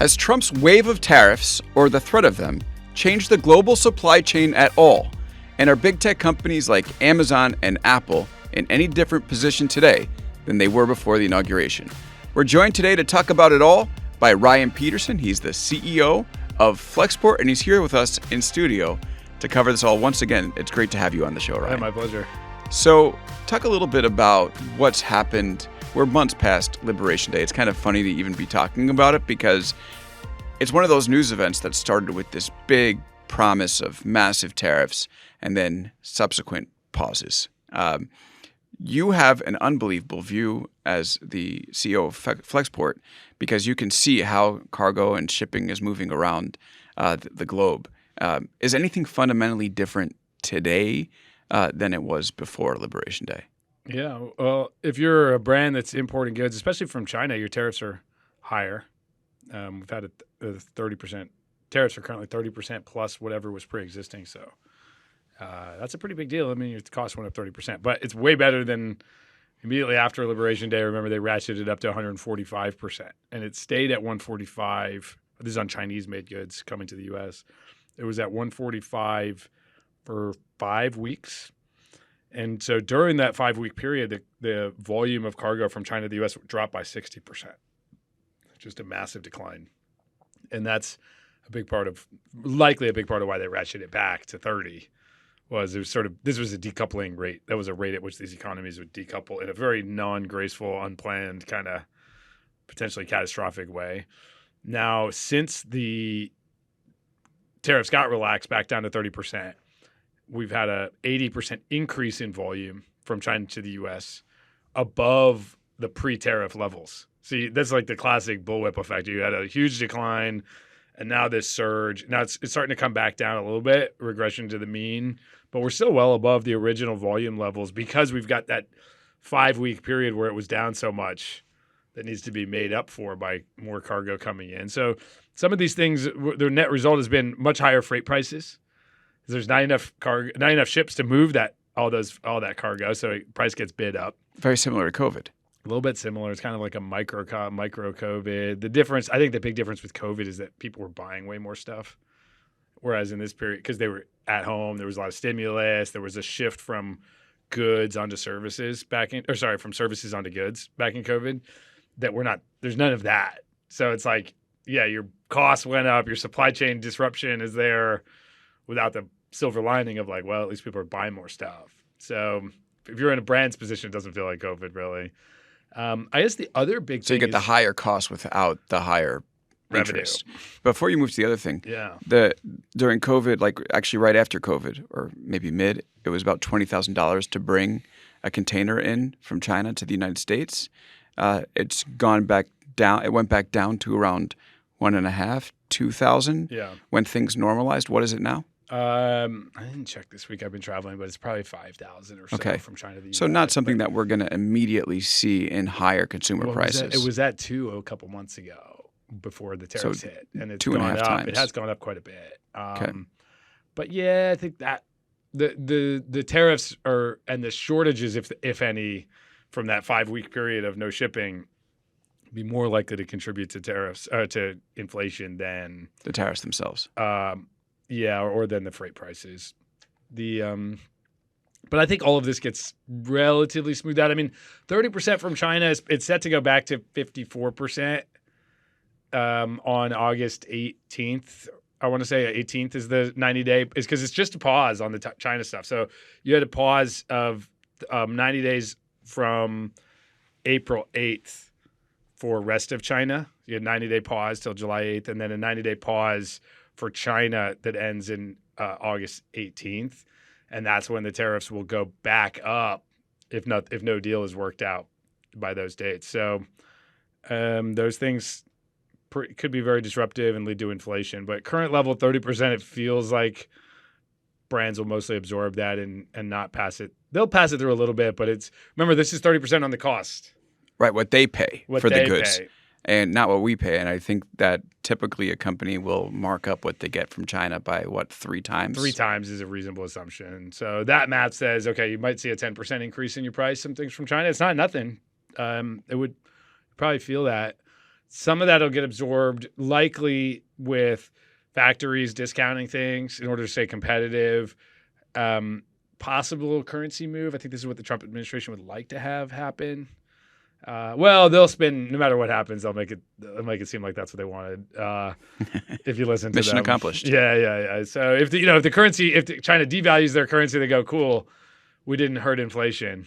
Has Trump's wave of tariffs, or the threat of them, changed the global supply chain at all? And are big tech companies like Amazon and Apple in any different position today than they were before the inauguration? We're joined today to talk about it all by Ryan Petersen. He's the CEO of Flexport, and he's here with us in studio to cover this all. Once again, it's great to have you on the show, Ryan. Yeah, my pleasure. So talk a little bit about what's happened. We're months past Liberation Day. It's kind of funny to even be talking about it because it's one of those news events that started with this big promise of massive tariffs and then subsequent pauses. You have an unbelievable view as the CEO of Flexport because you can see how cargo and shipping is moving around the globe. Is anything fundamentally different today than it was before Liberation Day? Yeah, well, if you're a brand that's importing goods, especially from China, your tariffs are higher. We've had a 30%. Tariffs are currently 30% plus whatever was pre-existing. So that's a pretty big deal. I mean, your cost went up 30%, but it's way better than immediately after Liberation Day. Remember, they ratcheted it up to 145%, and it stayed at 145. This is on Chinese-made goods coming to the U.S. It was at 145 for 5 weeks. And so during that 5-week period, the volume of cargo from China to the U.S. dropped by 60%. Just a massive decline. And that's likely a big part of why they ratcheted it back to 30 was this was a decoupling rate. That was a rate at which these economies would decouple in a very non-graceful, unplanned, kind of potentially catastrophic way. Now, since the tariffs got relaxed back down to 30%, we've had a 80% increase in volume from China to the U.S. above the pre-tariff levels. See, that's like the classic bullwhip effect. You had a huge decline, and now this surge. Now it's starting to come back down a little bit, regression to the mean, but we're still well above the original volume levels because we've got that 5-week period where it was down so much that needs to be made up for by more cargo coming in. So some of these things, their net result has been much higher freight prices. There's not enough ships to move all that cargo, so price gets bid up. Very similar to COVID. A little bit similar. It's kind of like a micro COVID. The difference, I think, the big difference with COVID is that people were buying way more stuff, whereas in this period, because they were at home, there was a lot of stimulus. There was a shift from goods onto services from services onto goods back in COVID. There's none of that. So it's like, yeah, your costs went up, your supply chain disruption is there, without the silver lining of like, well, at least people are buying more stuff. So if you're in a brand's position, it doesn't feel like COVID really. I guess the other big thing So you get the higher cost without the higher revenue. Interest. Before you move to the other thing, yeah, during COVID, like actually right after COVID or maybe mid, it was about $20,000 to bring a container in from China to the United States. It's gone back down. It went back down to around $1,500, $2,000. Yeah. When things normalized. What is it now? I didn't check this week. I've been traveling, but it's probably 5,000 or so from China to the U.S. So not something that we're going to immediately see in higher consumer prices. It was at 2 a couple months ago before the tariffs hit, and it's 2.5 gone up. times. It has gone up quite a bit. Okay. But yeah, I think that the tariffs and the shortages, if any, from that 5-week period of no shipping, be more likely to contribute to tariffs to inflation than the tariffs themselves. Or than the freight prices. But I think all of this gets relatively smoothed out. I mean, 30% from China it's set to go back to 54% on August 18th. I want to say 18th is the 90-day, is because it's just a pause on the China stuff. So you had a pause of 90 days from April 8th for rest of China. You had a 90-day pause till July 8th, and then a 90-day pause for China that ends in August 18th. And that's when the tariffs will go back up if no deal is worked out by those dates. So those things could be very disruptive and lead to inflation. But current level, 30%, it feels like brands will mostly absorb that and not pass it. They'll pass it through a little bit, but remember, this is 30% on the cost. Right, what they pay for the goods. Pay. And not what we pay. And I think that typically a company will mark up what they get from China by, 3 times? 3 times is a reasonable assumption. So that math says, okay, you might see a 10% increase in your price, some things from China. It's not nothing. It would probably feel that. Some of that will get absorbed, likely with factories discounting things in order to stay competitive. Possible currency move. I think this is what the Trump administration would like to have happen. Well, they'll spin no matter what happens. They'll make it seem like that's what they wanted. If you listen to Mission them. accomplished. Yeah. So if China devalues their currency, they go, cool, we didn't hurt inflation.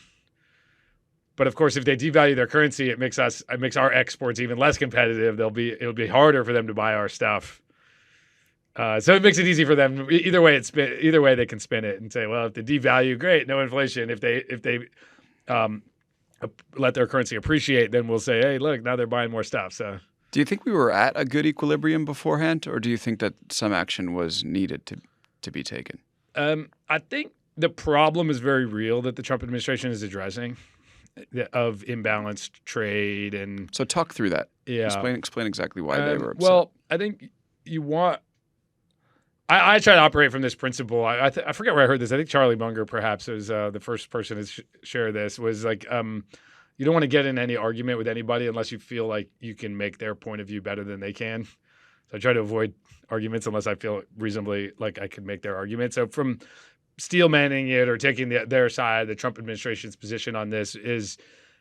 But of course, if they devalue their currency, it makes our exports even less competitive. It'll be harder for them to buy our stuff. So it makes it easy for them. Either way they can spin it and say, well, if they devalue, great, no inflation. If they let their currency appreciate, then we'll say, hey, look, now they're buying more stuff. So, do you think we were at a good equilibrium beforehand, or do you think that some action was needed to be taken? I think the problem is very real that the Trump administration is addressing, of imbalanced trade. And so talk through that. Yeah. Explain exactly why they were upset. Well, I think you want. I try to operate from this principle. I forget where I heard this. I think Charlie Munger perhaps was the first person to share this. Was like, you don't want to get in any argument with anybody unless you feel like you can make their point of view better than they can. So I try to avoid arguments unless I feel reasonably like I can make their argument. So from steelmanning it or taking their side, the Trump administration's position on this is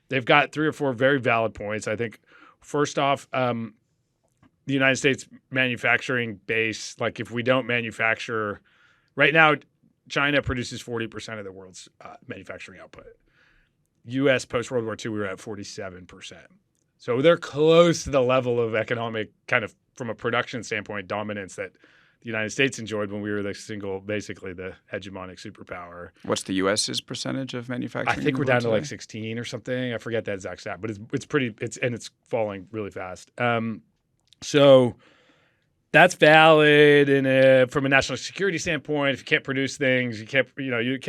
they've got 3 or 4 very valid points. I think first off, the United States manufacturing base, like if we don't manufacture right now, China produces 40% of the world's manufacturing output. U.S. post-World War II, we were at 47%. So they're close to the level of economic kind of from a production standpoint dominance that the United States enjoyed when we were basically the hegemonic superpower. What's the U.S.'s percentage of manufacturing? I think we're down to like 16 or something. I forget that exact stat, but it's falling really fast. So that's valid from a national security standpoint. If you can't produce things, you can't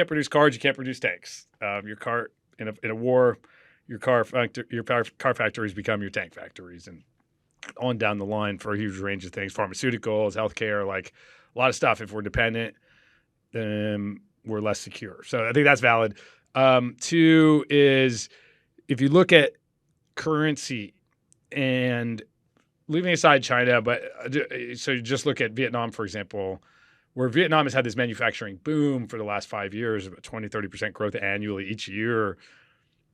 produce cars, you can't produce tanks. Your car in a war, your car factories become your tank factories, and on down the line for a huge range of things, pharmaceuticals, healthcare, like a lot of stuff. If we're dependent, then we're less secure. So I think that's valid. 2 is if you look at currency and leaving aside China, but so just look at Vietnam, for example, where Vietnam has had this manufacturing boom for the last 5 years, about 20, 30% growth annually each year.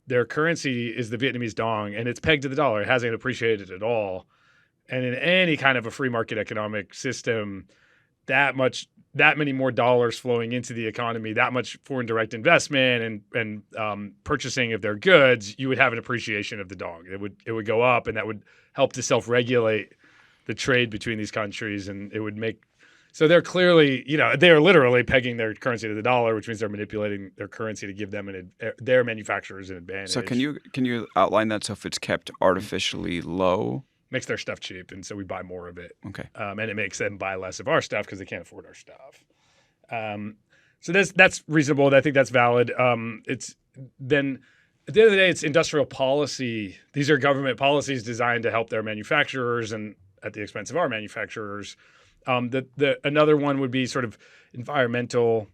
Their currency is the Vietnamese dong, and it's pegged to the dollar. It hasn't appreciated at all. And in any kind of a free market economic system, that many more dollars flowing into the economy, that much foreign direct investment and purchasing of their goods, you would have an appreciation of the dong. It would go up, and that would help to self-regulate the trade between these countries, and it would make. So they're clearly, they are literally pegging their currency to the dollar, which means they're manipulating their currency to give them their manufacturers an advantage. So can you outline that? So if it's kept artificially low, makes their stuff cheap, and so we buy more of it. Okay, and it makes them buy less of our stuff because they can't afford our stuff. So that's reasonable. I think that's valid. It's then at the end of the day, it's industrial policy. These are government policies designed to help their manufacturers and at the expense of our manufacturers. Another one would be sort of environmental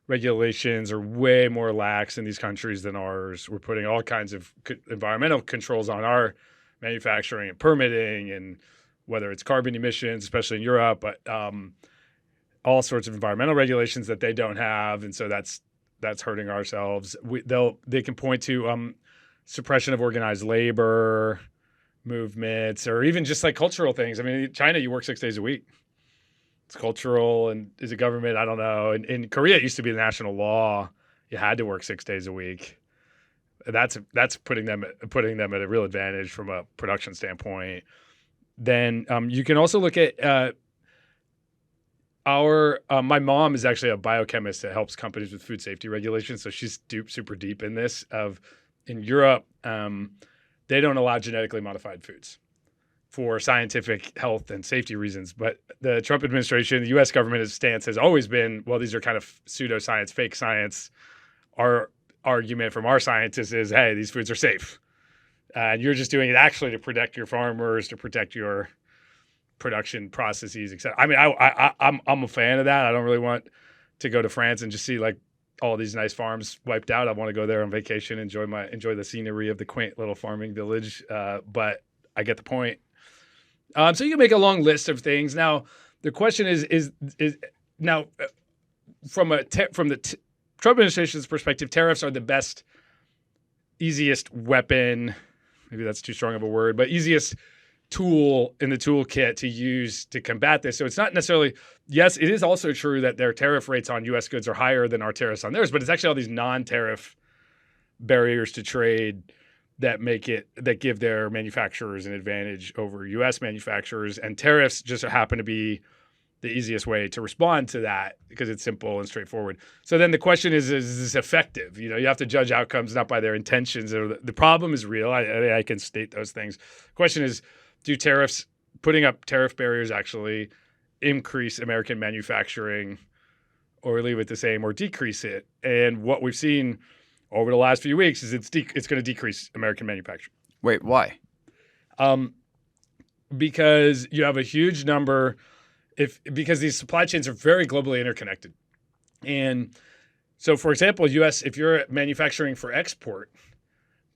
regulations are way more lax in these countries than ours. We're putting all kinds of environmental controls on our manufacturing and permitting, and whether it's carbon emissions, especially in Europe, but all sorts of environmental regulations that they don't have, and so that's hurting ourselves. They can point to suppression of organized labor movements, or even just like cultural things. I mean, in China, you work 6 days a week. It's cultural, and is a government, I don't know. In Korea, it used to be the national law. You had to work 6 days a week. That's putting them at a real advantage from a production standpoint. Then you can also look at my mom is actually a biochemist that helps companies with food safety regulations, so she's super deep in this. In Europe, they don't allow genetically modified foods for scientific health and safety reasons. But the Trump administration, the U.S. government's stance has always been, well, these are kind of pseudoscience, fake science. Our argument from our scientists is, hey, these foods are safe. And you're just doing it actually to protect your farmers, to protect your production processes, et cetera. I mean, I'm a fan of that. I don't really want to go to France and just see like all these nice farms wiped out. I want to go there on vacation, enjoy the scenery of the quaint little farming village. But I get the point. So you can make a long list of things. Now, the question is now from the Trump administration's perspective, tariffs are the best, easiest weapon. Maybe that's too strong of a word, but easiest tool in the toolkit to use to combat this. So it's not necessarily, yes, it is also true that their tariff rates on U.S. goods are higher than our tariffs on theirs, but it's actually all these non-tariff barriers to trade that give their manufacturers an advantage over U.S. manufacturers, and tariffs just happen to be the easiest way to respond to that because it's simple and straightforward. So then the question is this effective? You have to judge outcomes not by their intentions. The problem is real. I can state those things. The question is, putting up tariff barriers actually increase American manufacturing, or leave it the same, or decrease it? And what we've seen over the last few weeks is it's going to decrease American manufacturing. Wait, why? Because you have a huge number, because these supply chains are very globally interconnected. And so, for example, if you're manufacturing for export,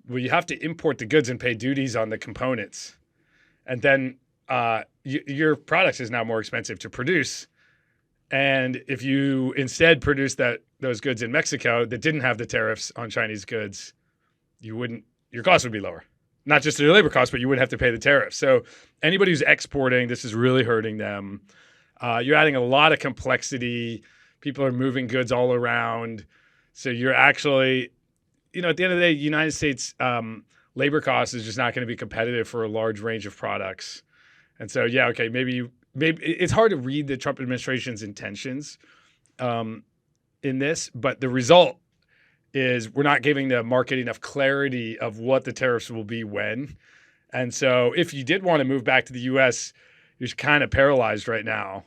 well, you have to import the goods and pay duties on the components. And then your products is now more expensive to produce. And if you instead produce those goods in Mexico that didn't have the tariffs on Chinese goods, your costs would be lower. Not just their labor costs, but you wouldn't have to pay the tariffs. So anybody who's exporting, this is really hurting them. You're adding a lot of complexity. People are moving goods all around. So you're actually, at the end of the day, United States labor costs is just not going to be competitive for a large range of products. And so, maybe it's hard to read the Trump administration's intentions in this, but the result is we're not giving the market enough clarity of what the tariffs will be when. And so if you did want to move back to the U.S., you're kind of paralyzed right now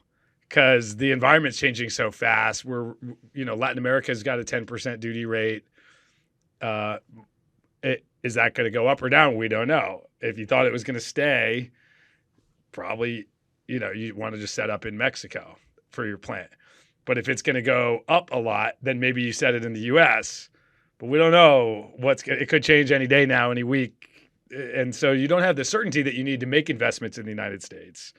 because the environment's changing so fast. Latin America's got a 10% duty rate. Is that going to go up or down? We don't know. If you thought it was going to stay, probably, you want to just set up in Mexico for your plant. But if it's going to go up a lot, then maybe you set it in the U.S. But we don't know it could change any day now, any week. And so you don't have the certainty that you need to make investments in the United States.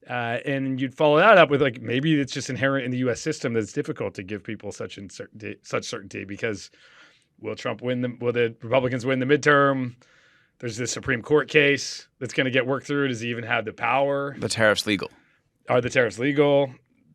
And you'd follow that up with maybe it's just inherent in the U.S. system that it's difficult to give people such certainty because will the Republicans win the midterm? There's this Supreme Court case that's going to get worked through. Does he even have the power? The tariff's legal. Are the tariffs legal?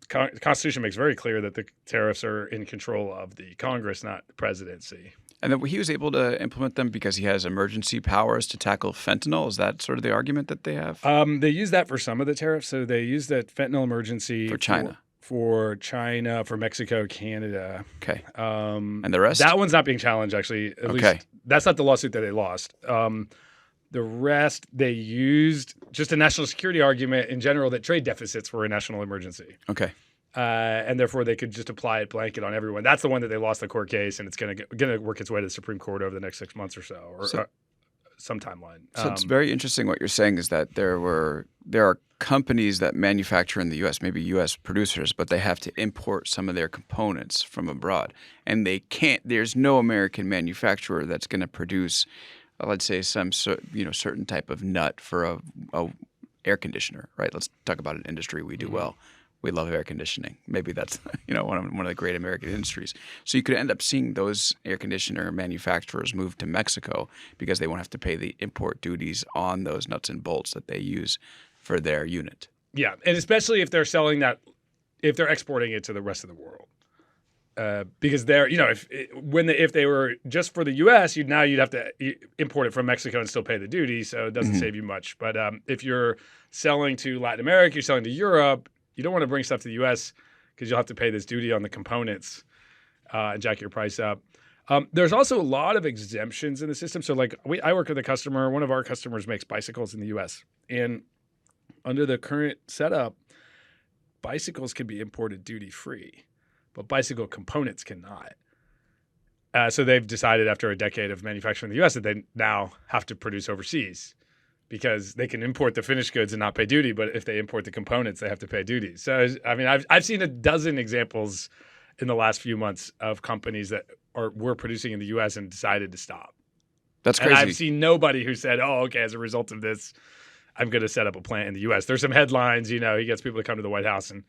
The Constitution makes very clear that the tariffs are in control of the Congress, not the presidency. And then he was able to implement them because he has emergency powers to tackle fentanyl. Is that sort of the argument that they have? They use that for some of the tariffs. So they use that fentanyl emergency for China. For China, for Mexico, Canada. Okay. And the rest? That one's not being challenged, actually. At least that's not the lawsuit that they lost. The rest, they used just a national security argument in general that trade deficits were a national emergency. Okay. And therefore, they could just apply it blanket on everyone. That's the one that they lost the court case, and it's going to work its way to the Supreme Court over the next 6 months or so, or some timeline. So it's very interesting what you're saying is that there are companies that manufacture in the U.S., maybe U.S. producers, but they have to import some of their components from abroad, and they can't. There's no American manufacturer that's going to produce, let's say, some certain type of nut for a air conditioner, right? Let's talk about an industry we do well. We love air conditioning. Maybe that's one of the great American industries. So you could end up seeing those air conditioner manufacturers move to Mexico because they won't have to pay the import duties on those nuts and bolts that they use for their unit. Yeah, and especially if they're selling that, if they're exporting it to the rest of the world, because they're if they were just for the U.S., you'd have to import it from Mexico and still pay the duty, so it doesn't save you much. But if you're selling to Latin America, you're selling to Europe. You don't want to bring stuff to the U.S. because you'll have to pay this duty on the components and jack your price up. There's also a lot of exemptions in the system. So I work with a customer. One of our customers makes bicycles in the U.S. And under the current setup, bicycles can be imported duty-free, but bicycle components cannot. So they've decided after a decade of manufacturing in the U.S. that they now have to produce overseas, because they can import the finished goods and not pay duty, but if they import the components, they have to pay duty. So, I've seen a dozen examples in the last few months of companies that were producing in the U.S. and decided to stop. That's crazy. And I've seen nobody who said, "Oh, okay, as a result of this, I'm going to set up a plant in the U.S. There's some headlines, he gets people to come to the White House and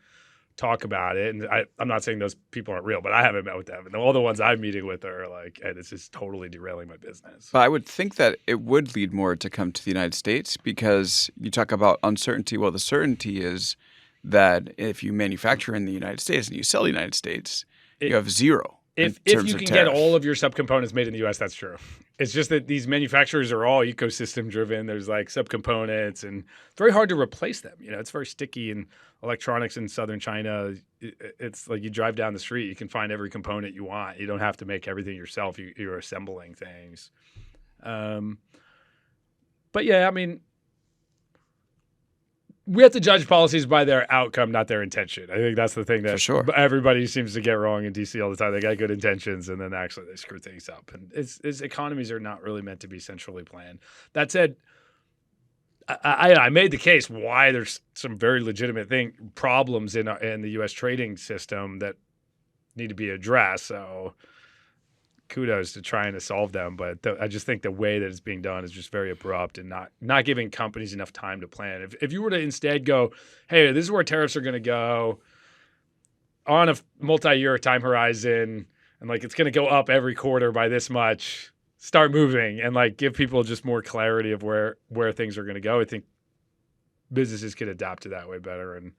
talk about it. And I'm not saying those people aren't real, but I haven't met with them. And all the ones I'm meeting with are like, hey, this is totally derailing my business. But I would think that it would lead more to come to the United States because you talk about uncertainty. Well, the certainty is that if you manufacture in the United States and you sell in the United States, you have zero. If you can get all of your subcomponents made in the U.S., that's true. It's just that these manufacturers are all ecosystem driven. There's like subcomponents, and it's very hard to replace them. It's very sticky. And electronics in southern China, it's like you drive down the street, you can find every component you want. You don't have to make everything yourself. You're assembling things. But yeah, I mean, we have to judge policies by their outcome, not their intention. I think that's the thing that everybody seems to get wrong in DC all the time. They got good intentions, and then actually they screw things up. And it's economies are not really meant to be centrally planned. That said, I made the case why there's some very legitimate problems in the U.S. trading system that need to be addressed. So kudos to trying to solve them, but I just think the way that it's being done is just very abrupt and not giving companies enough time to plan. If you were to instead go, hey, this is where tariffs are going to go on a multi-year time horizon, and like it's going to go up every quarter by this much, start moving and like give people just more clarity of where things are going to go. I think businesses could adapt to that way better and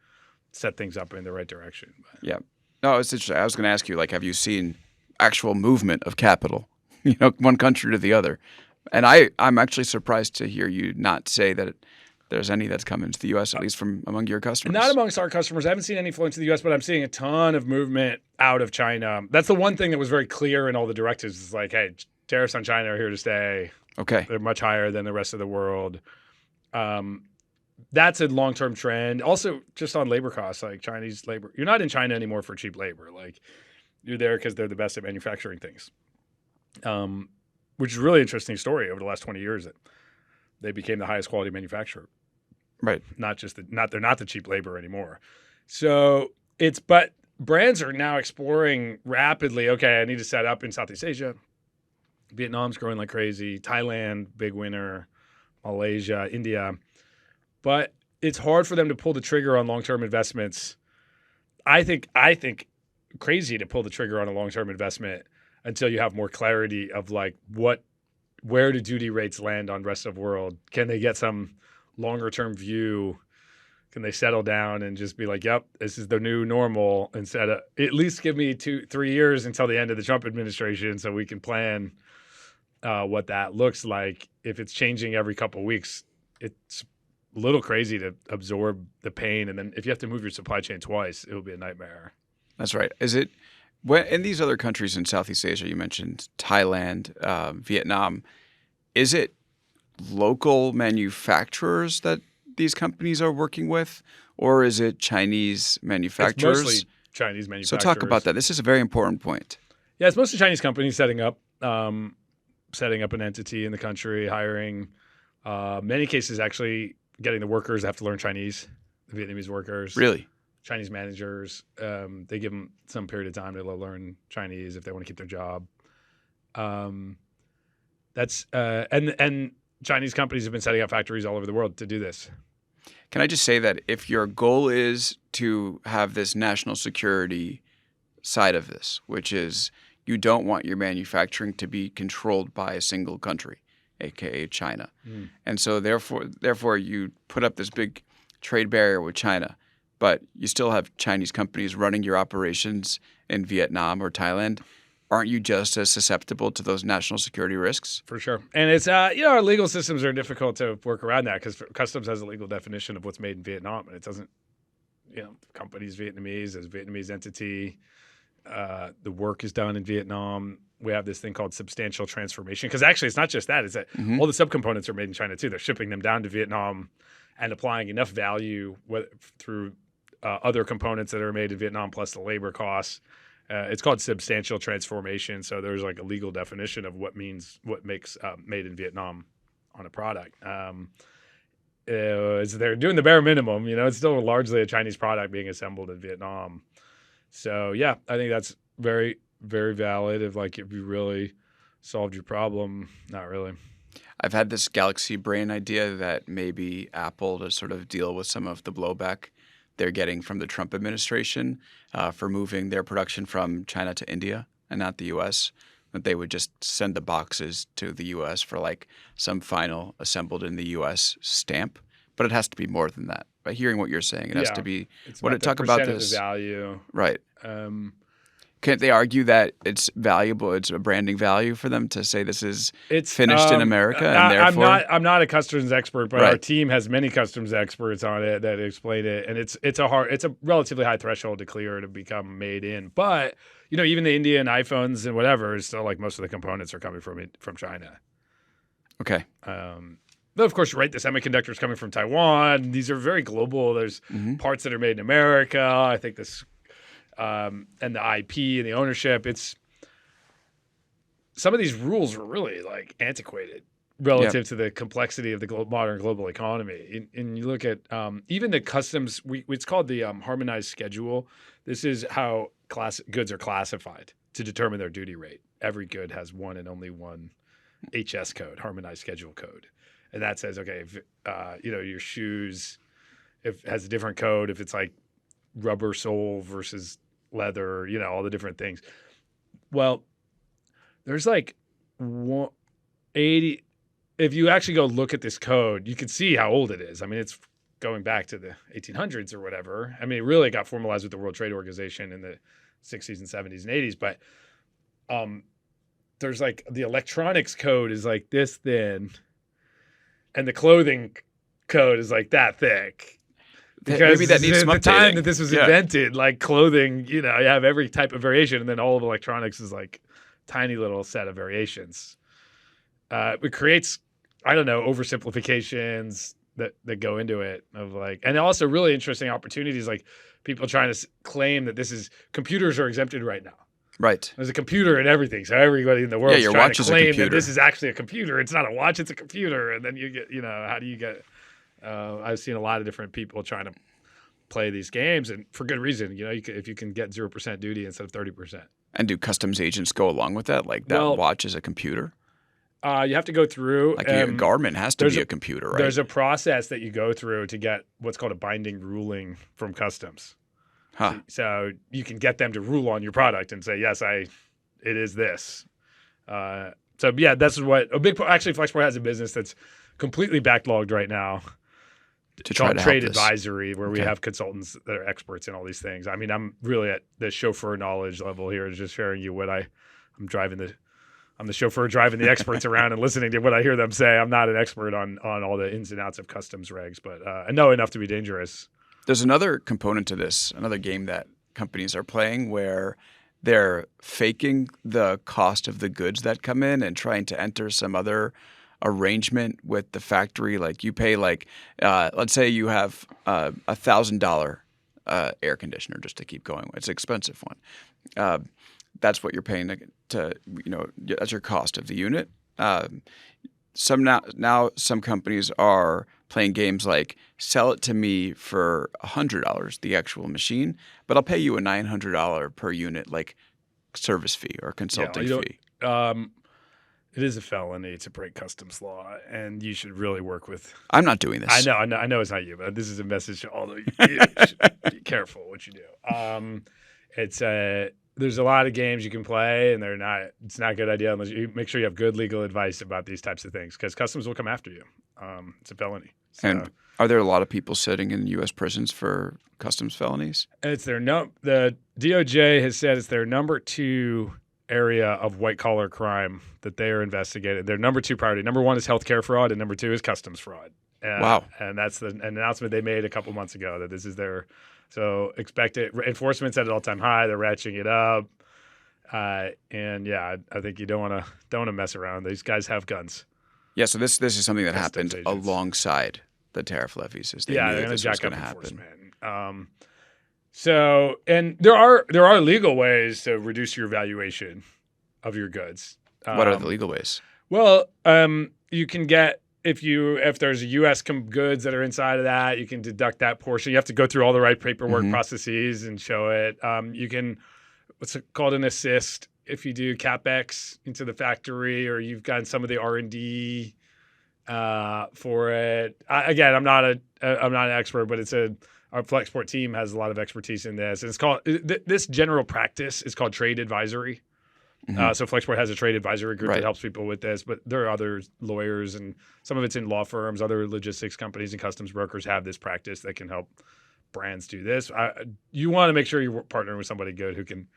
set things up in the right direction. Yeah. No, it's interesting. I was going to ask you, like, have you seen actual movement of capital, one country to the other? And I'm actually surprised to hear you not say that there's any that's come into the U.S., at least from among your customers. Not amongst our customers. I haven't seen any flow into the U.S., but I'm seeing a ton of movement out of China. That's the one thing that was very clear in all the directives is like, hey, tariffs on China are here to stay. Okay. They're much higher than the rest of the world. That's a long-term trend. Also, just on labor costs, like Chinese labor. You're not in China anymore for cheap labor. Like, you're there because they're the best at manufacturing things, which is a really interesting story over the last 20 years that they became the highest quality manufacturer. Right. They're not the cheap labor anymore. So but brands are now exploring rapidly, okay, I need to set up in Southeast Asia. Vietnam's growing like crazy. Thailand, big winner. Malaysia, India. But it's hard for them to pull the trigger on long-term investments. I think crazy to pull the trigger on a long-term investment until you have more clarity of like where do duty rates land on rest of world? Can they get some longer-term view? Can they settle down and just be like, yep, this is the new normal, instead of at least give me 2-3 years until the end of the Trump administration so we can plan what that looks like. If it's changing every couple of weeks, it's a little crazy to absorb the pain. And then if you have to move your supply chain twice, it will be a nightmare. That's right. Is it in these other countries in Southeast Asia, you mentioned Thailand, Vietnam, is it local manufacturers that these companies are working with, or is it Chinese manufacturers? It's mostly Chinese manufacturers. So talk about that. This is a very important point. Yeah, it's mostly Chinese companies setting up an entity in the country, hiring, many cases actually getting the workers have to learn Chinese, the Vietnamese workers. Really? Chinese managers, they give them some period of time to learn Chinese if they want to keep their job. And Chinese companies have been setting up factories all over the world to do this. Can I just say that if your goal is to have this national security side of this, which is you don't want your manufacturing to be controlled by a single country, aka China, and so therefore you put up this big trade barrier with China, but you still have Chinese companies running your operations in Vietnam or Thailand, aren't you just as susceptible to those national security risks? For sure. And it's, our legal systems are difficult to work around that because customs has a legal definition of what's made in Vietnam, and it doesn't, the company's Vietnamese, as a Vietnamese entity. The work is done in Vietnam. We have this thing called substantial transformation because actually it's not just that. It's that all the subcomponents are made in China too. They're shipping them down to Vietnam and applying enough value through other components that are made in Vietnam plus the labor costs. It's called substantial transformation. So there's like a legal definition of what makes made in Vietnam on a product. They're doing the bare minimum. It's still largely a Chinese product being assembled in Vietnam. So yeah, I think that's very, very valid. If you really solved your problem, not really. I've had this galaxy brain idea that maybe Apple, to sort of deal with some of the blowback they're getting from the Trump administration for moving their production from China to India and not the U.S., that they would just send the boxes to the U.S. for like some final assembled in the U.S. stamp. But it has to be more than that. By hearing what you're saying, it has to be. It's What about did talk about percent of this? the value. Right. Can't they argue that it's valuable? It's a branding value for them to say this is finished in America, and therefore I'm not a customs expert, but Right. our team has many customs experts on it that explain it, and it's a relatively high threshold to clear to become made in. But even the Indian iPhones and whatever is still like most of the components are coming from China. Okay. Though of course, you're right, the semiconductors coming from Taiwan. These are very global. There's parts that are made in America. I think this. And the IP and the ownership, some of these rules were really like antiquated relative to the complexity of the modern global economy. And you look at even the customs, it's called the harmonized schedule. This is how goods are classified to determine their duty rate. Every good has one and only one HS code, harmonized schedule code. And that says, okay, if, your shoes, if it has a different code, if it's like rubber sole versus leather, all the different things. Well, there's like 80. If you actually go look at this code, you can see how old it is. I mean, it's going back to the 1800s or whatever. I mean, it really got formalized with the World Trade Organization in the 60s and 70s and 80s. But there's like the electronics code is like this thin, and the clothing code is like that thick. Because maybe that needs some the updating. time that this was invented, like clothing, you have every type of variation, and then all of electronics is like tiny little set of variations. It creates, I don't know, oversimplifications that go into it of like, and also really interesting opportunities, like people trying to claim that computers are exempted right now. Right. There's a computer in everything, so everybody in the world is your trying watch to is a claim that computer. this is actually a computer. It's not a watch; it's a computer. And then you get, how do you get? I've seen a lot of different people trying to play these games, and for good reason. If you can get 0% duty instead of 30%. And do customs agents go along with that? Like that watch is a computer? You have to go through. Like a Garmin has to be a computer, right? There's a process that you go through to get what's called a binding ruling from customs. Huh. So you can get them to rule on your product and say, yes, it is this. This is what actually Flexport has a business that's completely backlogged right now. To try to trade help this. Advisory, where we have consultants that are experts in all these things. I mean, I'm really at the chauffeur knowledge level here, just sharing you what I'm driving I'm the chauffeur driving the experts around and listening to what I hear them say. I'm not an expert on all the ins and outs of customs regs, but I know enough to be dangerous. There's another component to this, another game that companies are playing where they're faking the cost of the goods that come in and trying to enter some other arrangement with the factory. Like you pay let's say you have $1,000 air conditioner, just to keep going. It's an expensive one. That's what you're paying to that's your cost of the unit. Some companies are playing games like sell it to me for $100, the actual machine, but I'll pay you a $900 per unit like service fee or consulting fee. It is a felony to break customs law, and you should really work with. I'm not doing this. I know it's not you, but this is a message to all of you. You should be careful what you do. There's a lot of games you can play, and it's not a good idea unless you make sure you have good legal advice about these types of things, because customs will come after you. It's a felony. So, and are there a lot of people sitting in U.S. prisons for customs felonies? It's the DOJ has said it's their number 2 area of white collar crime that they are investigating. Their number 2 priority. Number 1 is healthcare fraud, and number 2 is customs fraud. Wow! And that's an announcement they made a couple months ago that this is their. So expect it. Enforcement's at an all-time high. They're ratcheting it up, I think you don't want to mess around. These guys have guns. Yeah. So this is something that Customs happened agents. alongside the tariff levies. They They're knew going to this was jack up going to happen. enforcement. And there are legal ways to reduce your valuation of your goods. What are the legal ways? Well, you can get if there's U.S. goods that are inside of that, you can deduct that portion. You have to go through all the right paperwork processes and show it. You can what's it called an assist if you do CapEx into the factory, or you've gotten some of the R&D for it. I'm not an expert, but our Flexport team has a lot of expertise in this. And it's called this general practice is called trade advisory. So Flexport has a trade advisory group that helps people with this, but there are other lawyers and some of it's in law firms, other logistics companies and customs brokers have this practice that can help brands do this. You want to make sure you're partnering with somebody good who can,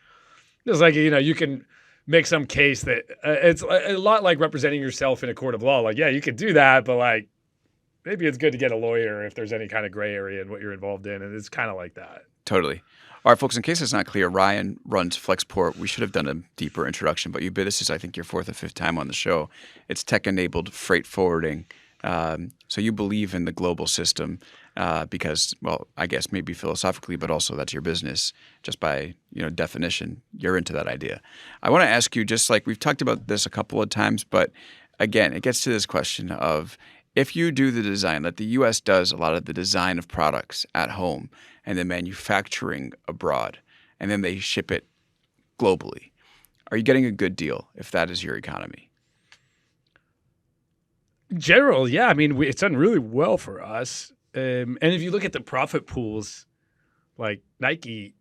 just like, you can make some case that it's a lot like representing yourself in a court of law. Like, yeah, you could do that, but like, maybe it's good to get a lawyer if there's any kind of gray area in what you're involved in. And it's kind of like that. Totally. All right, folks, in case it's not clear, Ryan runs Flexport. We should have done a deeper introduction, but this is, I think, your fourth or fifth time on the show. It's tech-enabled freight forwarding. So you believe in the global system because, well, I guess maybe philosophically, but also that's your business. Just by definition, you're into that idea. I want to ask you, just like we've talked about this a couple of times, but again, it gets to this question of if you do the design, that the U.S. does a lot of the design of products at home and the manufacturing abroad, and then they ship it globally. Are you getting a good deal if that is your economy? In general, yeah. I mean, it's done really well for us. And if you look at the profit pools, like Nike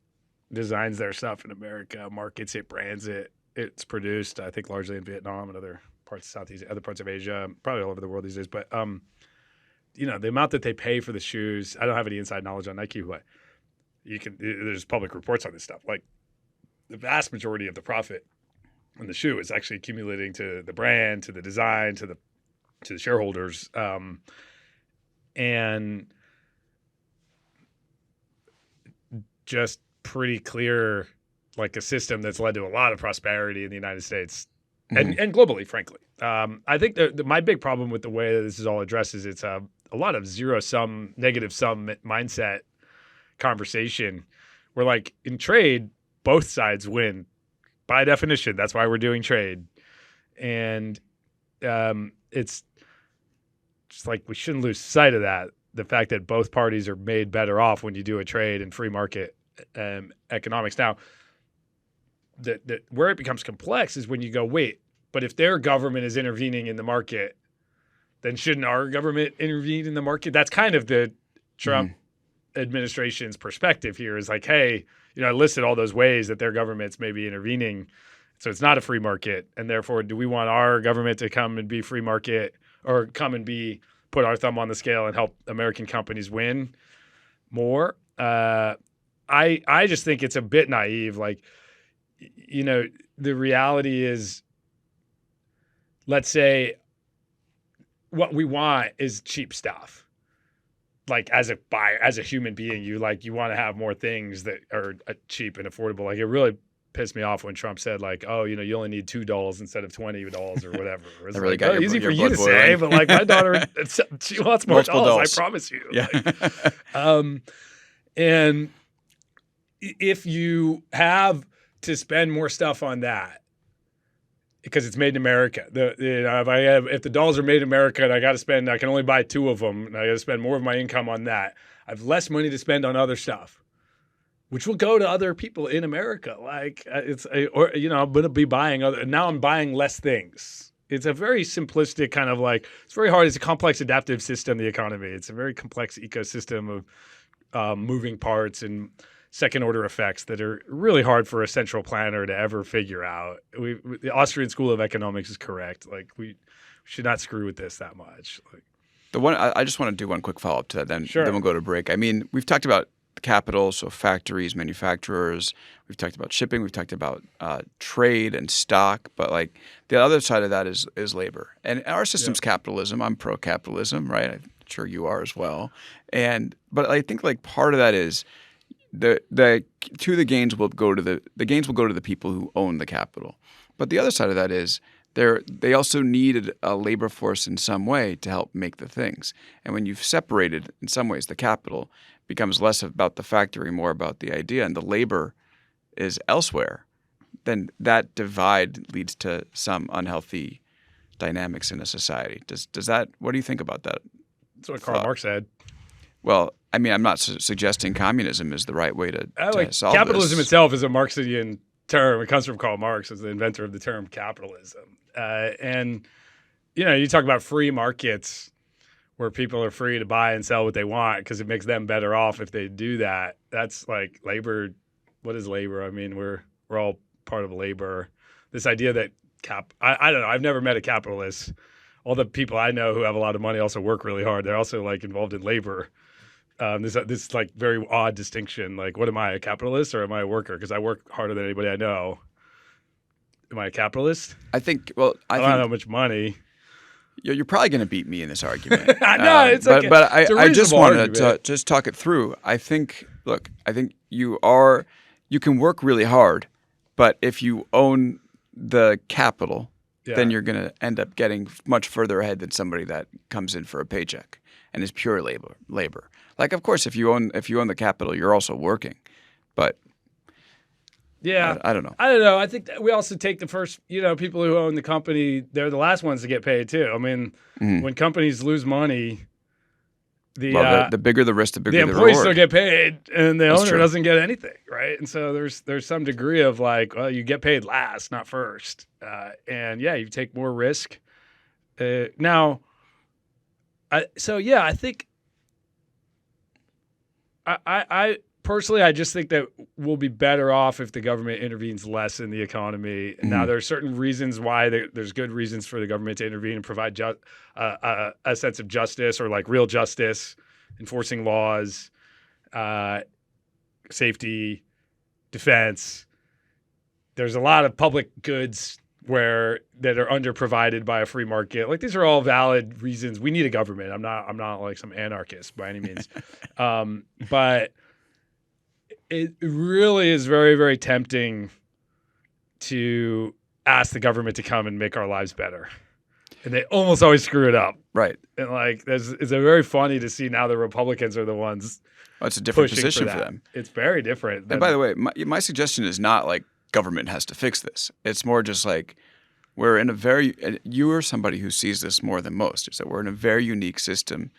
designs their stuff in America, markets it, brands it. It's produced, I think, largely in Vietnam and other parts of Southeast, other parts of Asia, probably all over the world these days. But the amount that they pay for the shoes, I don't have any inside knowledge on Nike, but there's public reports on this stuff. Like the vast majority of the profit on the shoe is actually accumulating to the brand, to the design, to the shareholders, and just pretty clear, like a system that's led to a lot of prosperity in the United States. And globally, frankly. I think my big problem with the way that this is all addressed is it's a lot of zero-sum, negative-sum mindset conversation where, like, in trade, both sides win. By definition, that's why we're doing trade. And it's just like we shouldn't lose sight of that, the fact that both parties are made better off when you do a trade and free market economics. Now, where it becomes complex is when you go, wait, but if their government is intervening in the market, then shouldn't our government intervene in the market? That's kind of the Trump administration's perspective here is like, hey, I listed all those ways that their governments may be intervening. So it's not a free market. And therefore, do we want our government to come and be free market or come and put our thumb on the scale and help American companies win more? I just think it's a bit naive. Like, the reality is, let's say what we want is cheap stuff. Like as a buyer, as a human being, you want to have more things that are cheap and affordable. Like it really pissed me off when Trump said like, oh, you only need $2 instead of $20 or whatever. It's really like, got easy for you to say, but like my daughter, she wants more dollars. I promise you. Yeah. And if you have to spend more stuff on that because it's made in America, if the dolls are made in America and I can only buy 2 of them and I got to spend more of my income on that, I have less money to spend on other stuff, which will go to other people in America. Like I'm going to be buying now I'm buying less things. It's a very simplistic kind of like, it's very hard. It's a complex adaptive system, the economy. It's a very complex ecosystem of moving parts and second order effects that are really hard for a central planner to ever figure out. The Austrian School of Economics is correct. Like we should not screw with this that much. I just want to do one quick follow up to that. Then we'll go to break. I mean, we've talked about capital, so factories, manufacturers. We've talked about shipping. We've talked about trade and stock. But like the other side of that is labor. And our system's capitalism. I'm pro capitalism, right? I'm sure you are as well. But I think like part of that is the gains will go to the people who own the capital. But the other side of that is they also needed a labor force in some way to help make the things. And when you've separated in some ways the capital, it becomes less about the factory, more about the idea, and the labor is elsewhere, then that divide leads to some unhealthy dynamics in a society. What do you think about that? That's what Karl Marx said. Well, I mean, I'm not suggesting communism is the right way to solve capitalism this. itself is a Marxian term. It comes from Karl Marx as the inventor of the term capitalism. And you talk about free markets where people are free to buy and sell what they want because it makes them better off if they do that. That's like labor. What is labor? I mean, we're all part of labor. This idea that I don't know. I've never met a capitalist. All the people I know who have a lot of money also work really hard. They're also like involved in labor. This like very odd distinction. Like, what am I, a capitalist or am I a worker? Because I work harder than anybody I know. Am I a capitalist? I think. Well, I don't have much money. You're probably going to beat me in this argument. I know it's like, but I just wanted to just talk it through. I think. Look, I think you can work really hard, but if you own the capital, then you're going to end up getting much further ahead than somebody that comes in for a paycheck and is pure labor. Like, of course, if you own the capital, you're also working, but. Yeah. I don't know. I think that we also take the first, people who own the company, they're the last ones to get paid too. I mean, when companies lose money, the bigger the risk, the bigger the reward. The employees still get paid and the owner doesn't get anything, right? And so there's some degree of like, well, you get paid last, not first. And you take more risk. I think I personally, I just think that we'll be better off if the government intervenes less in the economy. Mm-hmm. Now, there are certain reasons why there's good reasons for the government to intervene and provide a sense of justice or like real justice, enforcing laws, safety, defense. There's a lot of public goods that are underprovided by a free market. Like, these are all valid reasons. We need a government. I'm not like some anarchist by any means, but. It really is very, very tempting to ask the government to come and make our lives better. And they almost always screw it up. Right. And like, it's very funny to see now the Republicans are the ones. Oh, it's a different position for them. It's very different. And by the way, my suggestion is not like government has to fix this. It's more just like we're in you are somebody who sees this more than most, is that we're in a very unique system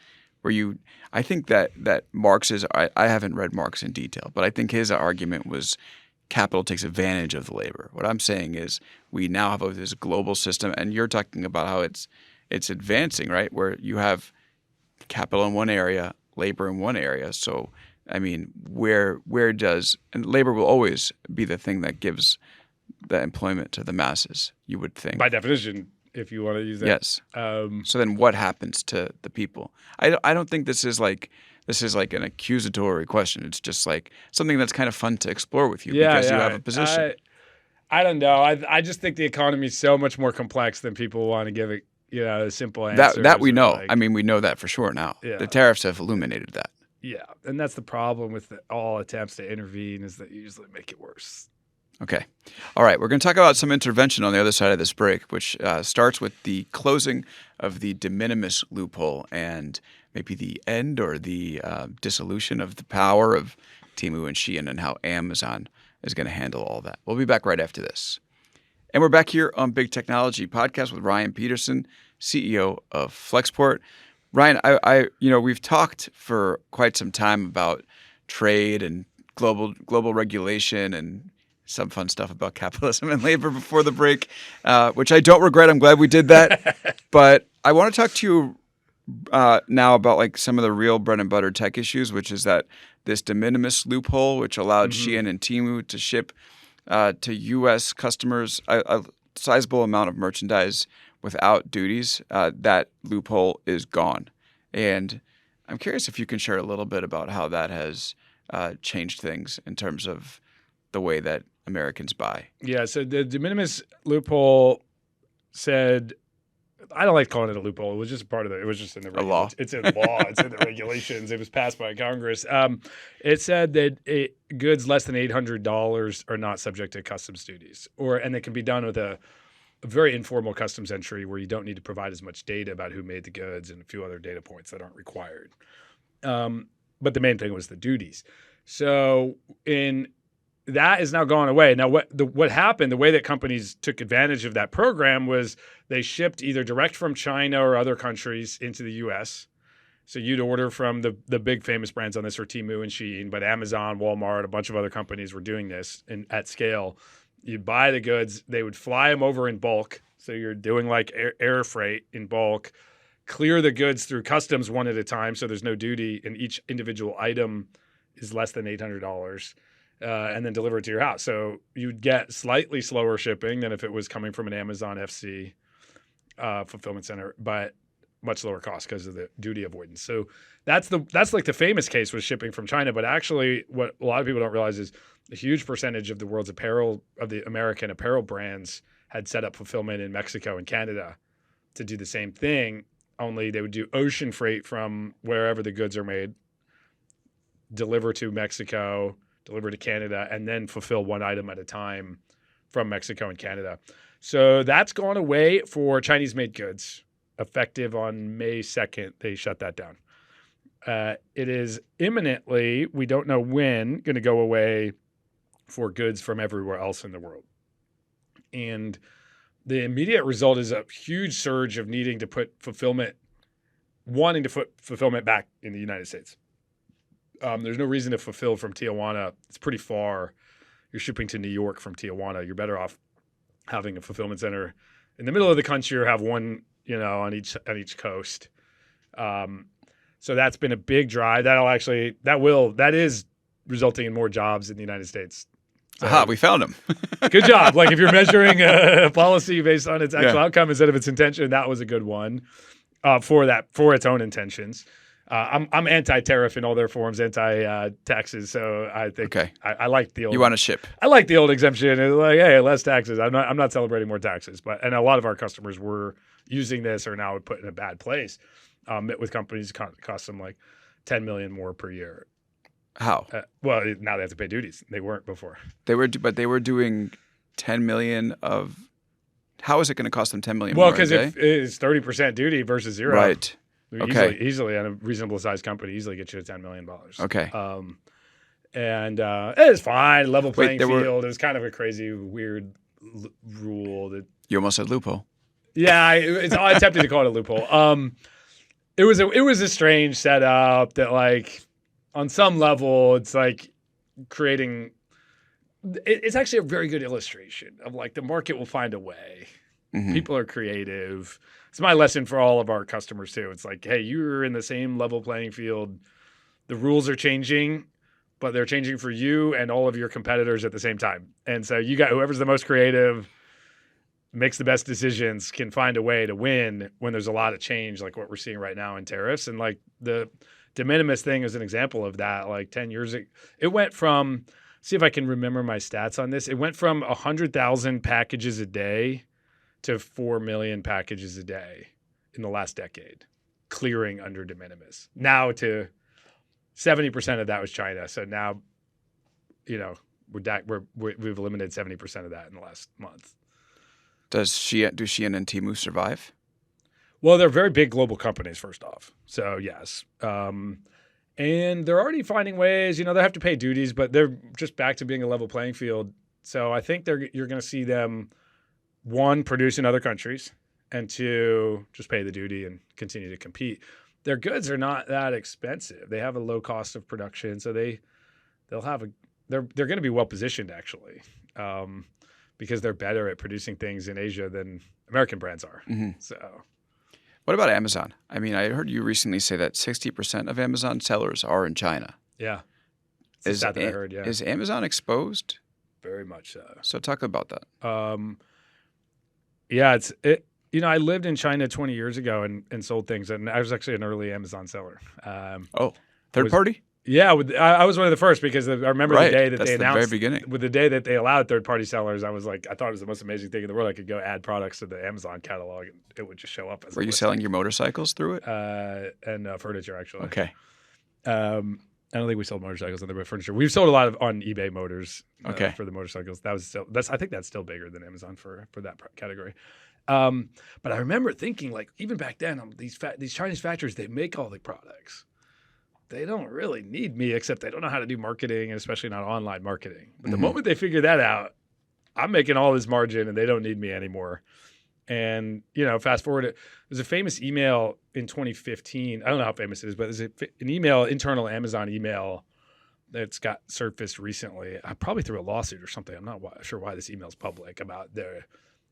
where I think that Marx I haven't read Marx in detail, but I think his argument was capital takes advantage of the labor. What I'm saying is we now have this global system, and you're talking about how it's advancing, right? Where you have capital in one area, labor in one area. So, I mean, and labor will always be the thing that gives the employment to the masses, you would think. By definition, if you want to use that. Yes. So then what happens to the people? I don't think this is like an accusatory question. It's just like something that's kind of fun to explore with you because you have a position. I don't know. I just think the economy is so much more complex than people want to give it, a simple answer. That we know. I mean, we know that for sure now. Yeah. The tariffs have illuminated that. Yeah. And that's the problem with all attempts to intervene is that you usually make it worse. Okay. All right. We're going to talk about some intervention on the other side of this break, which starts with the closing of the Dimminimous Loophole and maybe the end or the dissolution of the power of Temu and Shein and how Amazon is going to handle all that. We'll be back right after this. And we're back here on Big Technology Podcast with Ryan Petersen, CEO of Flexport. Ryan, we've talked for quite some time about trade and global regulation and some fun stuff about capitalism and labor before the break, which I don't regret. I'm glad we did that. But I want to talk to you now about like some of the real bread and butter tech issues, which is that this de minimis loophole, which allowed Shein and Temu to ship to U.S. customers a sizable amount of merchandise without duties. That loophole is gone. And I'm curious if you can share a little bit about how that has changed things in terms of the way that Americans buy. Yeah, so the de minimis loophole said, I don't like calling it a loophole. It was just part of it was just in the law. It's in the law. It's in the regulations. It was passed by Congress. It said that goods less than $800 are not subject to customs duties, and it can be done with a very informal customs entry where you don't need to provide as much data about who made the goods and a few other data points that aren't required. But the main thing was the duties. So that is now gone away. Now, what happened, the way that companies took advantage of that program was they shipped either direct from China or other countries into the U.S. So you'd order from the big famous brands on this are Temu and Shein, but Amazon, Walmart, a bunch of other companies were doing this at scale. You'd buy the goods. They would fly them over in bulk. So you're doing like air freight in bulk, clear the goods through customs one at a time. So there's no duty, and each individual item is less than $800, and then deliver it to your house. So you'd get slightly slower shipping than if it was coming from an Amazon FC fulfillment center, but much lower cost because of the duty avoidance. So that's like the famous case with shipping from China. But actually, what a lot of people don't realize is a huge percentage of the world's apparel, of the American apparel brands, had set up fulfillment in Mexico and Canada to do the same thing. Only they would do ocean freight from wherever the goods are made, deliver to Mexico, deliver to Canada, and then fulfill one item at a time from Mexico and Canada. So that's gone away for Chinese-made goods. Effective on May 2nd, they shut that down. It is imminently, we don't know when, going to go away for goods from everywhere else in the world. And the immediate result is a huge surge of wanting to put fulfillment back in the United States. There's no reason to fulfill from Tijuana. It's pretty far. You're shipping to New York from Tijuana. You're better off having a fulfillment center in the middle of the country or have one, on each coast. So that's been a big drive. That is resulting in more jobs in the United States. So, Aha, we found them. Good job. Like if you're measuring a policy based on its actual outcome instead of its intention, that was a good one for its own intentions. I'm anti-tariff in all their forms, anti-taxes. So I think I like the old. You want to ship? I like the old exemption. It's like, hey, less taxes. I'm not celebrating more taxes, and a lot of our customers were using this or now put in a bad place with companies cost them like $10 million more per year. How? Well, now they have to pay duties. They weren't before. But they were doing 10 million of. How is it going to cost them 10 million? Well, because if it's 30% duty versus zero, right? Easily, on a reasonable sized company, easily get you to $10 million. Okay. And it's fine. Level playing field. It was kind of a crazy, weird rule that you almost said loophole. Yeah, I attempted to call it a loophole. It was a strange setup that, like, on some level, it's like creating. It's actually a very good illustration of like the market will find a way. Mm-hmm. People are creative. It's my lesson for all of our customers too. It's like, hey, you're in the same level playing field. The rules are changing, but they're changing for you and all of your competitors at the same time. And so you got whoever's the most creative, makes the best decisions, can find a way to win when there's a lot of change, like what we're seeing right now in tariffs. And like the de minimis thing is an example of that. Like 10 years ago, it went from, see if I can remember my stats on this. It went from 100,000 packages a day to 4 million packages a day in the last decade, clearing under de minimis. Now to 70% of that was China. So now, we've eliminated 70% of that in the last month. Do Shein and Temu survive? Well, they're very big global companies, first off. So yes. And they're already finding ways, they have to pay duties, but they're just back to being a level playing field. So I think you're going to see them, one, produce in other countries, and two, just pay the duty and continue to compete. Their goods are not that expensive. They have a low cost of production, so they're going to be well positioned actually, because they're better at producing things in Asia than American brands are. Mm-hmm. So. What about Amazon? I mean, I heard you recently say that 60% of Amazon sellers are in China. Yeah. Is that I heard, yeah. Is Amazon exposed? Very much so. So talk about that. I lived in China 20 years ago and sold things, and I was actually an early Amazon seller. Third party? Yeah, I was one of the first because I remember the day that they announced. Very beginning. With the day that they allowed third-party sellers, I was like, I thought it was the most amazing thing in the world. I could go add products to the Amazon catalog, and it would just show up. Were you selling your motorcycles through it? And furniture, actually. Okay. I don't think we sold motorcycles on there, but furniture. We've sold a lot on eBay Motors. For the motorcycles. I think that's still bigger than Amazon for that category. But I remember thinking, like, even back then, these Chinese factories, they make all the products. They don't really need me, except they don't know how to do marketing, and especially not online marketing. But the moment they figure that out, I'm making all this margin, and they don't need me anymore. And, fast forward, there's a famous email in 2015. I don't know how famous it is, but there's an email, internal Amazon email that's got surfaced recently, probably through a lawsuit or something. I'm not sure why this email's public about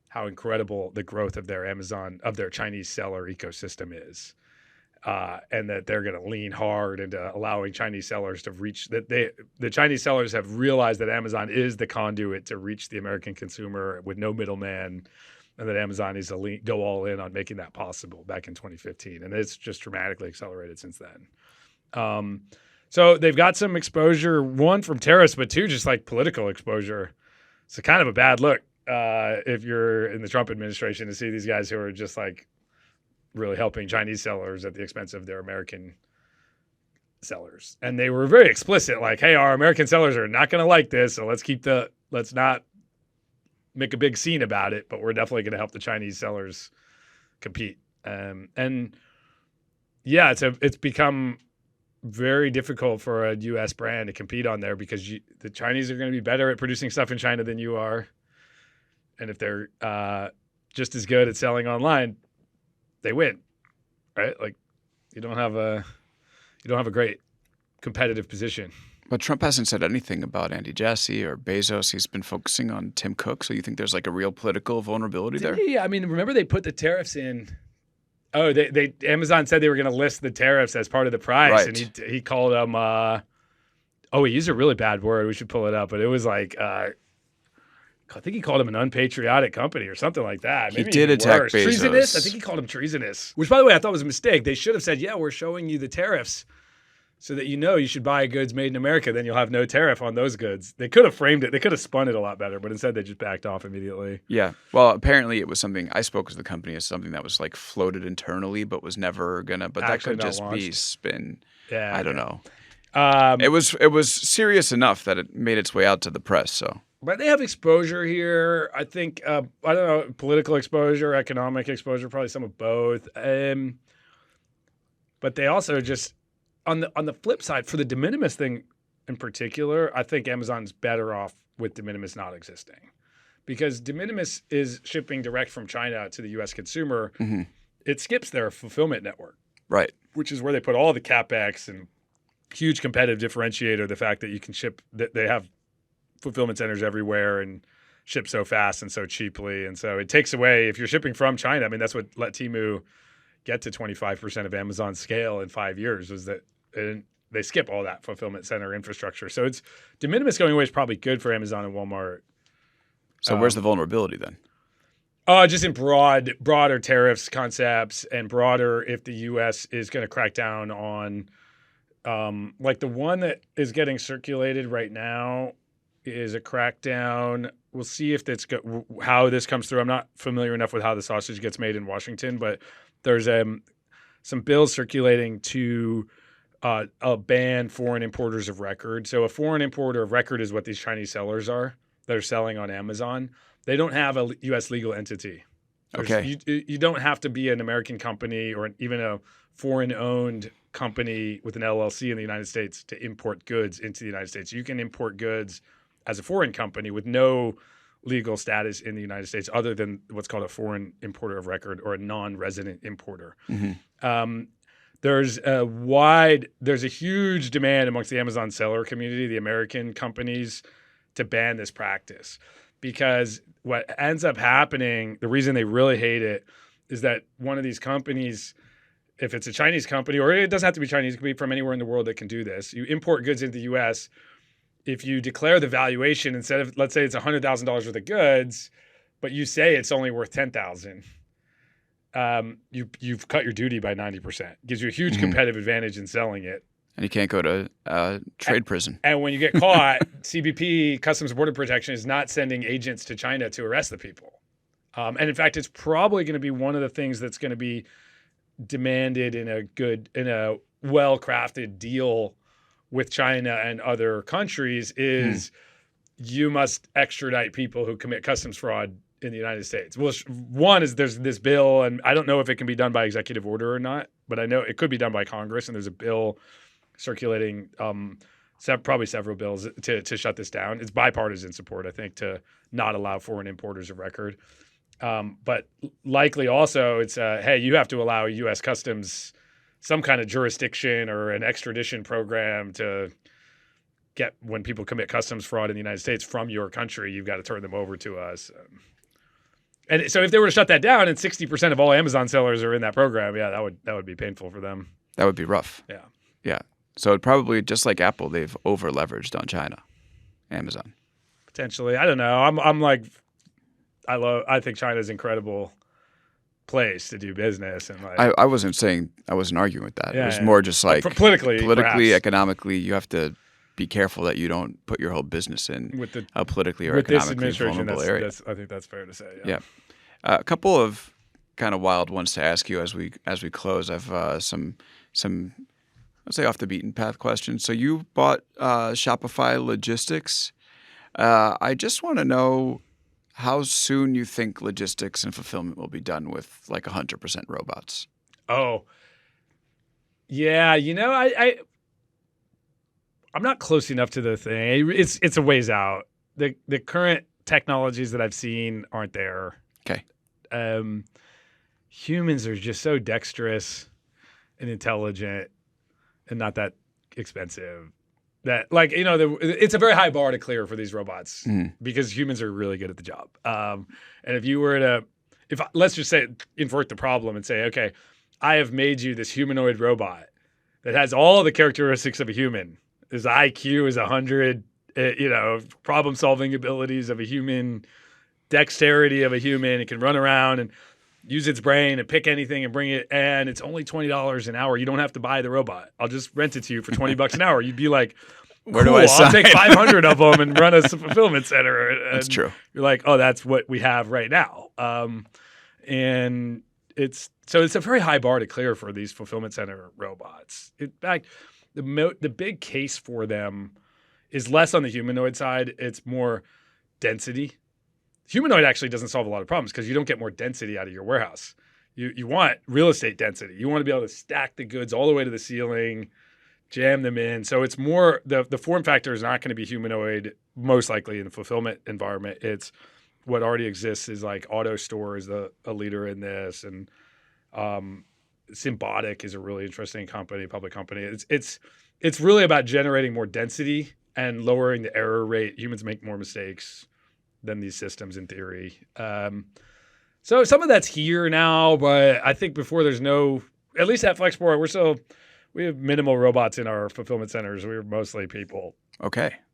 how incredible the growth of their their Chinese seller ecosystem is. And that they're going to lean hard into allowing Chinese sellers to reach the Chinese sellers have realized that Amazon is the conduit to reach the American consumer with no middleman, and that Amazon needs to go all in on making that possible back in 2015. And it's just dramatically accelerated since then. So they've got some exposure, one from tariffs, but two, just like political exposure. It's kind of a bad look if you're in the Trump administration to see these guys who are just like really helping Chinese sellers at the expense of their American sellers. And they were very explicit, like, hey, our American sellers are not going to like this, so let's not make a big scene about it, but we're definitely going to help the Chinese sellers compete. And yeah, it's become very difficult for a U.S. brand to compete on there because the Chinese are going to be better at producing stuff in China than you are. And if they're just as good at selling online, they win, right? Like you don't have a great competitive position. But Trump hasn't said anything about Andy Jassy or Bezos. He's been focusing on Tim Cook. So you think there's like a real political vulnerability there? Yeah, I mean, remember they put the tariffs in. Oh, Amazon said they were going to list the tariffs as part of the price, right. And he called them. He used a really bad word. We should pull it up, but it was like. I think he called him an unpatriotic company or something like that. Maybe he did attack Bezos. Treasonous? I think he called him treasonous, which, by the way, I thought was a mistake. They should have said, yeah, we're showing you the tariffs so that you should buy goods made in America. Then you'll have no tariff on those goods. They could have framed it. They could have spun it a lot better, but instead they just backed off immediately. Yeah. Well, apparently it was something, I spoke to the company as something that was like floated internally, but was never going to, but actually that could just launched. Be spin. Yeah. I don't know. It was serious enough that it made its way out to the press, so. But they have exposure here. I think, I don't know, political exposure, economic exposure, probably some of both. But they also just, on the flip side, for the de minimis thing in particular, I think Amazon's better off with de minimis not existing. Because de minimis is shipping direct from China to the U.S. consumer. Mm-hmm. It skips their fulfillment network. Right. Which is where they put all the CapEx and huge competitive differentiator, the fact that you can ship, that they have fulfillment centers everywhere and ship so fast and so cheaply. And so it takes away, if you're shipping from China, I mean, that's what let Temu get to 25% of Amazon's scale in 5 years, was that they skip all that fulfillment center infrastructure. So it's de minimis going away is probably good for Amazon and Walmart. So where's the vulnerability then? Just in broader tariffs concepts, and broader if the U.S. is going to crack down on, like the one that is getting circulated right now is a crackdown. We'll see if that's how this comes through. I'm not familiar enough with how the sausage gets made in Washington, but there's some bills circulating to ban foreign importers of record. So a foreign importer of record is what these Chinese sellers are that are selling on Amazon. They don't have a U.S. legal entity. Okay. You don't have to be an American company or even a foreign-owned company with an LLC in the United States to import goods into the United States. You can import goods as a foreign company with no legal status in the United States other than what's called a foreign importer of record or a non-resident importer. Mm-hmm. There's a huge demand amongst the Amazon seller community, the American companies, to ban this practice. Because what ends up happening, the reason they really hate it, is that one of these companies, if it's a Chinese company, or it doesn't have to be Chinese, it could be from anywhere in the world that can do this. You import goods into the U.S., if you declare the valuation, instead of, let's say it's $100,000 worth of goods, but you say it's only worth $10,000, you've cut your duty by 90%. Gives you a huge competitive advantage in selling it. And you can't go to trade prison. And when you get caught, CBP, Customs and Border Protection, is not sending agents to China to arrest the people. And in fact, it's probably going to be one of the things that's going to be demanded in a well-crafted deal with China and other countries is you must extradite people who commit customs fraud in the United States. Well, one is there's this bill, and I don't know if it can be done by executive order or not, but I know it could be done by Congress, and there's a bill circulating, probably several bills to shut this down. It's bipartisan support, I think, to not allow foreign importers of record. But likely also it's, hey, you have to allow U.S. Customs some kind of jurisdiction or an extradition program to get when people commit customs fraud in the United States from your country, you've got to turn them over to us. And so if they were to shut that down and 60% of all Amazon sellers are in that program, yeah, that would be painful for them. That would be rough. Yeah. Yeah. So it probably, just like Apple, they've over leveraged on China, Amazon. Potentially. I don't know. I'm like, I think China's an incredible place to do business. And like, I wasn't arguing with that. Yeah, it was yeah. more just like politically, perhaps. economically, you have to be careful that you don't put your whole business in With a politically or with this economically administration, vulnerable area. I think that's fair to say. Yeah. A couple of kind of wild ones to ask you as we close. I've some let's say off the beaten path questions. So you bought Shopify Logistics. I just want to know how soon you think logistics and fulfillment will be done with like 100% robots. Oh, yeah. I'm not close enough to the thing. It's a ways out. The current technologies that I've seen aren't there. Okay. Humans are just so dexterous and intelligent and not that expensive that it's a very high bar to clear for these robots because humans are really good at the job. And if you were to, let's just say, invert the problem and say, okay, I have made you this humanoid robot that has all the characteristics of a human. His IQ is 100, problem-solving abilities of a human, dexterity of a human. It can run around and use its brain and pick anything and bring it, and it's only $20 an hour. You don't have to buy the robot. I'll just rent it to you for $20 an hour. You'd be like, where do I sign? I'll take 500 of them and run a fulfillment center. And that's true. You're like, oh, that's what we have right now. And it's a very high bar to clear for these fulfillment center robots. In fact, the big case for them is less on the humanoid side. It's more density. Humanoid actually doesn't solve a lot of problems because you don't get more density out of your warehouse. You want real estate density. You want to be able to stack the goods all the way to the ceiling, jam them in. So it's more the form factor is not going to be humanoid, most likely in the fulfillment environment. It's what already exists is like AutoStore is a leader in this, and Symbotic is a really interesting company, public company. It's really about generating more density and lowering the error rate. Humans make more mistakes than these systems in theory. So some of that's here now, but I think before at least at Flexport, we have minimal robots in our fulfillment centers. We're mostly people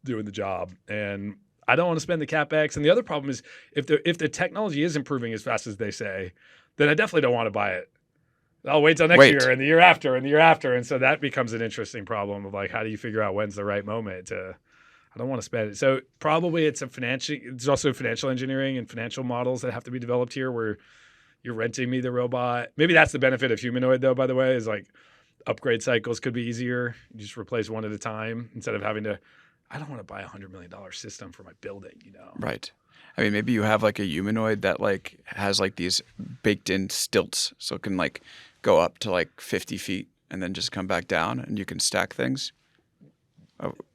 doing the job. And I don't want to spend the CapEx. And the other problem is if the technology is improving as fast as they say, then I definitely don't want to buy it. I'll wait till next year and the year after and the year after. And so that becomes an interesting problem of like, how do you figure out when's the right moment I don't want to spend it. So probably it's also financial engineering and financial models that have to be developed here where you're renting me the robot. Maybe that's the benefit of humanoid though, by the way, is like upgrade cycles could be easier. You just replace one at a time instead of having to, I don't want to buy $100 million system for my building, Right. I mean, maybe you have like a humanoid that like has like these baked in stilts. So it can like go up to like 50 feet and then just come back down and you can stack things.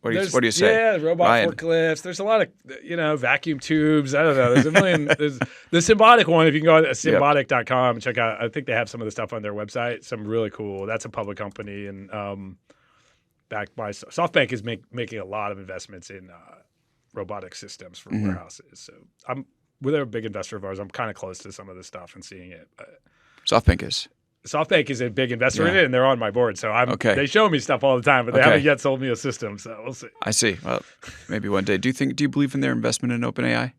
What do you say? Yeah, robot forklifts. There's a lot of, vacuum tubes. I don't know. There's a million. There's the Symbotic one. If you can go to symbotic.com and check out, I think they have some of the stuff on their website. Some really cool. That's a public company and backed by SoftBank is making a lot of investments in robotic systems for warehouses. So they're a big investor of ours. I'm kind of close to some of this stuff and seeing it. But SoftBank is a big investor in it, and they're on my board. So they show me stuff all the time, but they haven't yet sold me a system. So we'll see. I see. Well, maybe one day. Do you believe in their investment in OpenAI?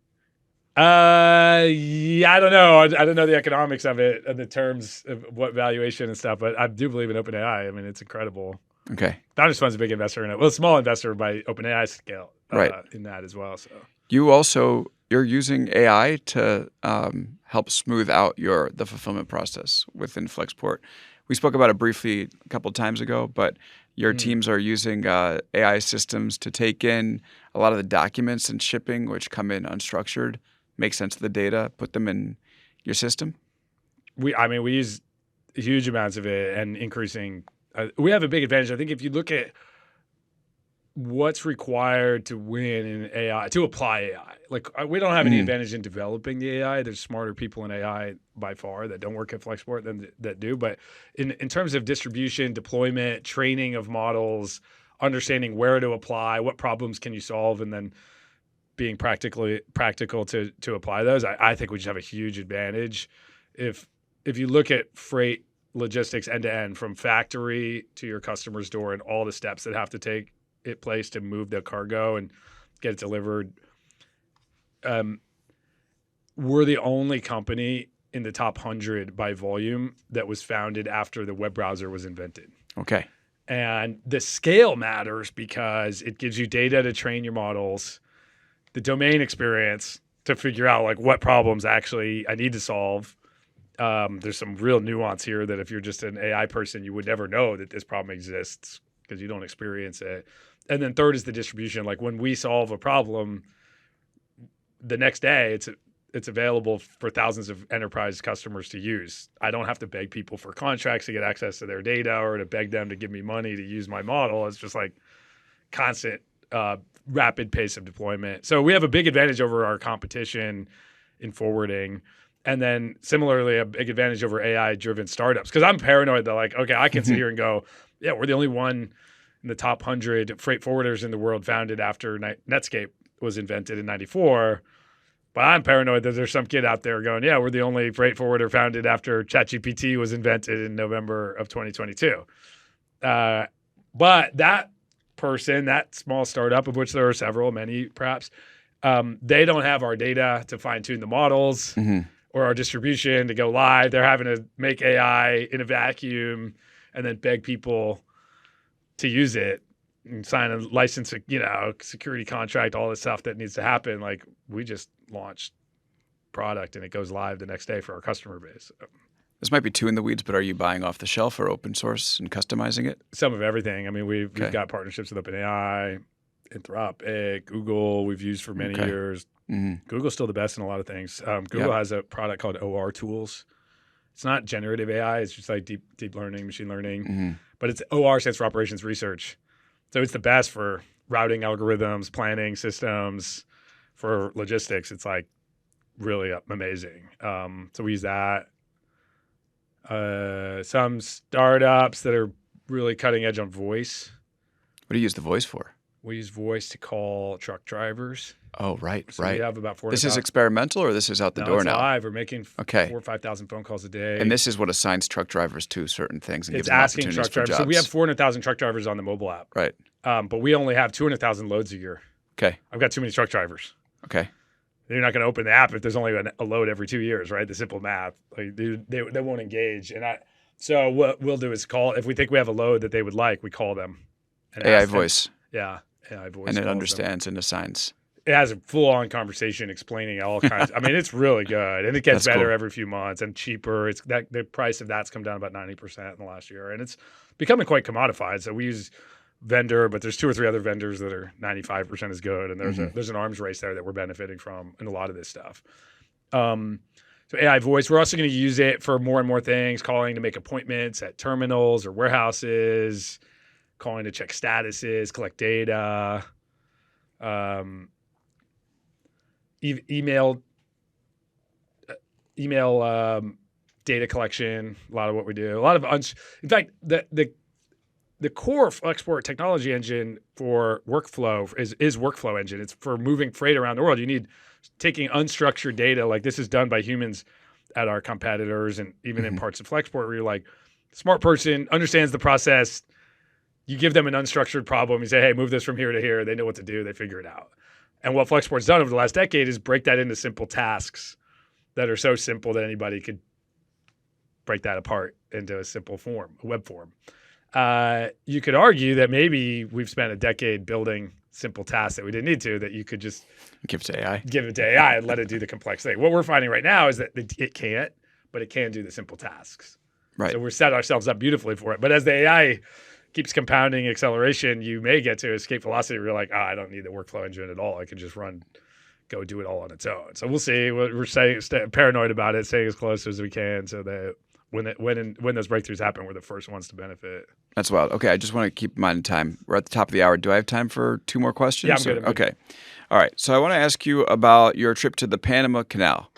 Yeah, I don't know. I don't know the economics of it and the terms of what valuation and stuff, but I do believe in OpenAI. I mean, it's incredible. Okay. Founders Fund's a big investor in it. Well, a small investor by OpenAI scale in that as well. So you're using AI to help smooth out the fulfillment process within Flexport. We spoke about it briefly a couple of times ago, but your teams are using AI systems to take in a lot of the documents and shipping, which come in unstructured, make sense of the data, put them in your system. We use huge amounts of it and increasing. We have a big advantage. I think if you look at what's required to win in AI, to apply AI. Like we don't have any advantage in developing the AI. There's smarter people in AI by far that don't work at Flexport than that do. But in terms of distribution, deployment, training of models, understanding where to apply, what problems can you solve, and then being practical to apply those. I think we just have a huge advantage if you look at freight logistics end to end, from factory to your customer's door, and all the steps that have to take place to move the cargo and get it delivered. We're the only company in the top 100 by volume that was founded after the web browser was invented. Okay. And the scale matters because it gives you data to train your models, the domain experience to figure out like what problems actually I need to solve. There's some real nuance here that if you're just an AI person, you would never know that this problem exists because you don't experience it. And then third is the distribution. Like when we solve a problem, the next day it's available for thousands of enterprise customers to use. I don't have to beg people for contracts to get access to their data or to beg them to give me money to use my model. It's just like constant, rapid pace of deployment. So we have a big advantage over our competition in forwarding. And then similarly, a big advantage over AI-driven startups. Because I'm paranoid that like, okay, I can sit here and go, yeah, we're the only one in the top 100 freight forwarders in the world founded after Netscape was invented in 94. But I'm paranoid that there's some kid out there going, yeah, we're the only freight forwarder founded after ChatGPT was invented in November of 2022. But that person, that small startup, of which there are several, many perhaps, they don't have our data to fine-tune the models or our distribution to go live. They're having to make AI in a vacuum and then beg people to use it and sign a license, security contract, all this stuff that needs to happen. Like we just launched product and it goes live the next day for our customer base. This might be too in the weeds, but are you buying off the shelf or open source and customizing it? Some of everything. I mean, we've got partnerships with OpenAI, Anthropic, Google. We've used for many years. Google's still the best in a lot of things. Google has a product called OR Tools. It's not generative AI. It's just like deep learning, machine learning. But it's OR stands for operations research. So it's the best for routing algorithms, planning systems, for logistics. It's like really amazing. So we use that. Some startups that are really cutting edge on voice. What do you use the voice for? We use voice to call truck drivers. Oh, right. So we have about 400,000. This is experimental or this is out the door now? Live. We're making 4,000 or 5,000 phone calls a day. And this is what assigns truck drivers to certain things and it's gives them asking opportunities truck drivers. for jobs. So we have 400,000 truck drivers on the mobile app. Right. But we only have 200,000 loads a year. Okay. I've got too many truck drivers. Okay. They're not going to open the app if there's only a load every 2 years, right? The simple math. Like they won't engage. So what we'll do is call, if we think we have a load that they would like, we call them. And AI voice. Yeah, AI voice. And it understands and assigns. It has a full-on conversation explaining all kinds. I mean, it's really good, and it gets better every few months and cheaper. The price of that's come down about 90% in the last year, and it's becoming quite commodified. So we use vendor, but there's 2 or 3 other vendors that are 95% as good, and there's an arms race there that we're benefiting from in a lot of this stuff. So AI voice, we're also going to use it for more and more things, calling to make appointments at terminals or warehouses, calling to check statuses, collect data, email data collection. A lot of what we do. A lot of in fact, the core Flexport technology engine for workflow is workflow engine. It's for moving freight around the world. You need taking unstructured data, like this is done by humans at our competitors and even in parts of Flexport where you're like, smart person understands the process. You give them an unstructured problem. You say, hey, move this from here to here. They know what to do. They figure it out. And what Flexport's done over the last decade is break that into simple tasks that are so simple that anybody could break that apart into a simple form, a web form. You could argue that maybe we've spent a decade building simple tasks that we didn't need to, that you could just give it to AI and let it do the complex thing. What we're finding right now is that it can't, but it can do the simple tasks. Right. So we're set ourselves up beautifully for it. But as the AI keeps compounding acceleration, you may get to escape velocity where you're like, I don't need the workflow engine at all. I can just go do it all on its own. So we'll see. We're staying paranoid about it, staying as close as we can so that when those breakthroughs happen, we're the first ones to benefit. That's wild. Okay, I just want to keep in mind time. We're at the top of the hour. Do I have time for 2 more questions? Yeah, I'm good. Okay. All right. So I want to ask you about your trip to the Panama Canal.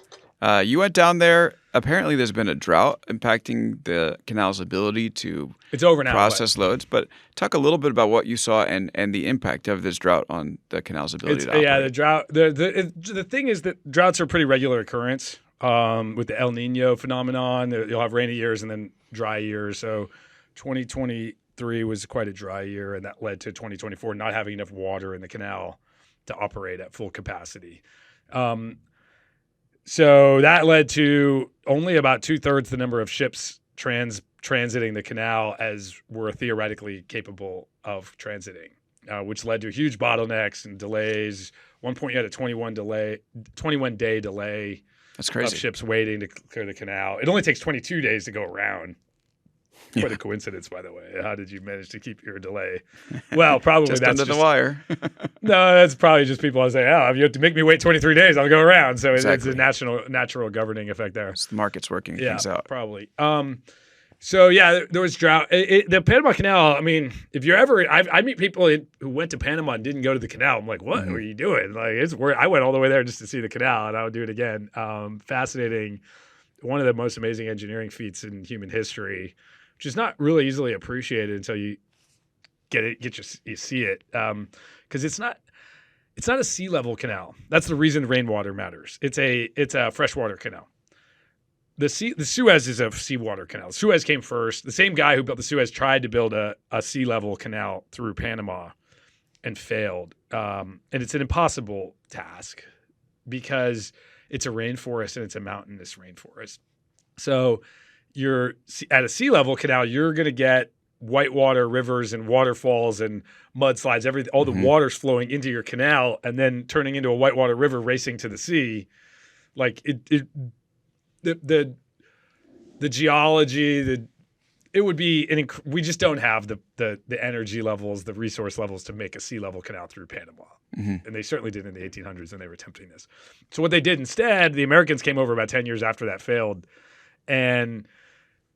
You went down there apparently there's been a drought impacting the canal's ability to It's over now. process loads. But talk a little bit about what you saw and the impact of this drought on the canal's ability to operate. Yeah, the drought. The thing is that droughts are a pretty regular occurrence with the El Nino phenomenon. You'll have rainy years and then dry years. So 2023 was quite a dry year, and that led to 2024 not having enough water in the canal to operate at full capacity. So that led to only about 2/3 the number of ships transiting the canal as were theoretically capable of transiting, which led to huge bottlenecks and delays. One point, you had a 21-day delay. That's crazy. Of ships waiting to clear the canal. It only takes 22 days to go around. Quite a coincidence, by the way. How did you manage to keep your delay? Well, probably just that's under the wire. No, that's probably just people saying, "Oh, if you have to make me wait 23 days, I'll go around." So exactly. It's a natural governing effect there. It's the market's working things out. Probably. So yeah, there was drought. The Panama Canal. I mean, if you're ever, I meet people who went to Panama and didn't go to the canal. I'm like, what were you doing? Like, I went all the way there just to see the canal, and I would do it again. Fascinating. One of the most amazing engineering feats in human history, which is not really easily appreciated until you you see it, because it's not a sea level canal. That's the reason rainwater matters. It's a freshwater canal. The Suez is a seawater canal. Suez came first. The same guy who built the Suez tried to build a sea level canal through Panama and failed. And it's an impossible task because it's a rainforest and it's a mountainous rainforest. So you're at a sea level canal, you're going to get whitewater rivers and waterfalls and mudslides, all the water's flowing into your canal and then turning into a whitewater river racing to the sea. Like the geology, it would be we just don't have the energy levels, the resource levels to make a sea level canal through Panama. And they certainly did in the 1800s when they were attempting this. So what they did instead, the Americans came over about 10 years after that failed, and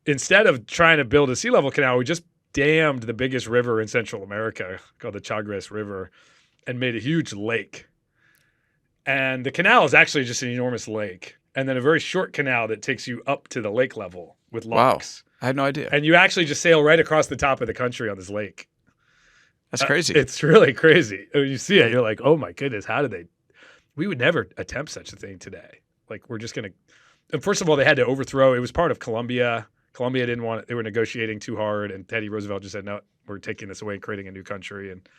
instead of trying to build a sea level canal, we just dammed the biggest river in Central America called the Chagres River and made a huge lake. And the canal is actually just an enormous lake. And then a very short canal that takes you up to the lake level with locks. Wow. I had no idea. And you actually just sail right across the top of the country on this lake. That's crazy. It's really crazy. When you see it, you're like, oh my goodness, we would never attempt such a thing today. Like, we're just going to, and first of all, they had to overthrow, it was part of Colombia. Colombia didn't want it. They were negotiating too hard. And Teddy Roosevelt just said, no, we're taking this away and creating a new country, and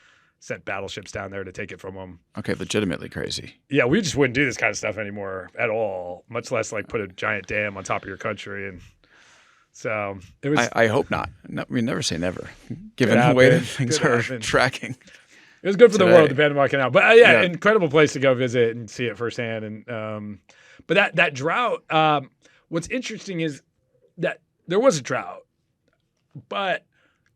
sent battleships down there to take it from them. Okay, legitimately crazy. Yeah, we just wouldn't do this kind of stuff anymore at all, much less like put a giant dam on top of your country. And so it was. I hope not. No, we never say never, given the way that things are tracking. It was good for today. The world, the Panama Canal. But yeah, incredible place to go visit and see it firsthand. And but that drought, what's interesting is that there was a drought, but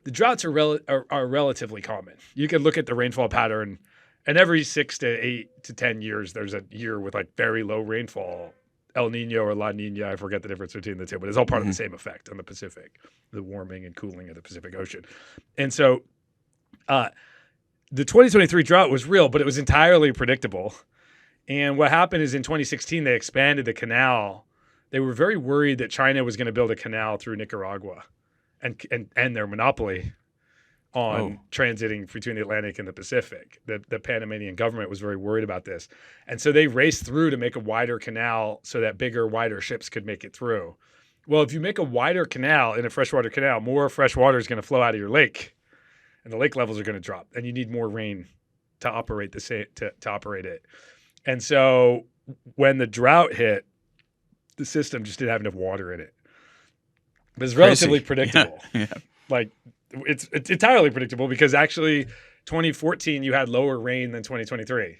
the droughts are relatively common. You can look at the rainfall pattern, and every 6 to 8 to 10 years, there's a year with like very low rainfall, El Nino or La Nina. I forget the difference between the two, but it's all part of the same effect on the Pacific, the warming and cooling of the Pacific Ocean. And so the 2023 drought was real, but it was entirely predictable. And what happened is in 2016, they expanded the canal. They were very worried that China was going to build a canal through Nicaragua and their monopoly on transiting between the Atlantic and the Pacific. The Panamanian government was very worried about this. And so they raced through to make a wider canal so that bigger, wider ships could make it through. Well, if you make a wider canal in a freshwater canal, more fresh water is going to flow out of your lake, and the lake levels are going to drop, and you need more rain to operate to operate it. And so when the drought hit, the system just didn't have enough water in it. But it's relatively predictable. Yeah. Like it's entirely predictable because actually 2014 you had lower rain than 2023.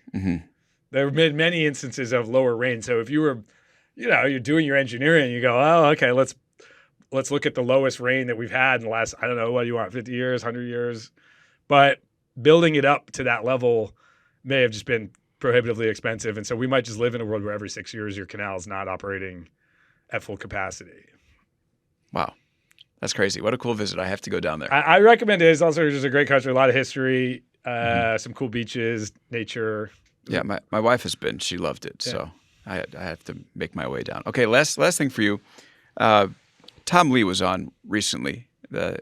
There have been many instances of lower rain. So if you were, you're doing your engineering, you go, oh, okay, let's look at the lowest rain that we've had in the last, I don't know, what do you want, 50 years, 100 years? But building it up to that level may have just been prohibitively expensive. And so we might just live in a world where every 6 years your canal is not operating at full capacity. Wow. That's crazy. What a cool visit. I have to go down there. I recommend it. It's also just a great country, a lot of history, some cool beaches, nature. Yeah, my wife has been. She loved it. Yeah. So I have to make my way down. Okay, last thing for you. Tom Lee was on recently, the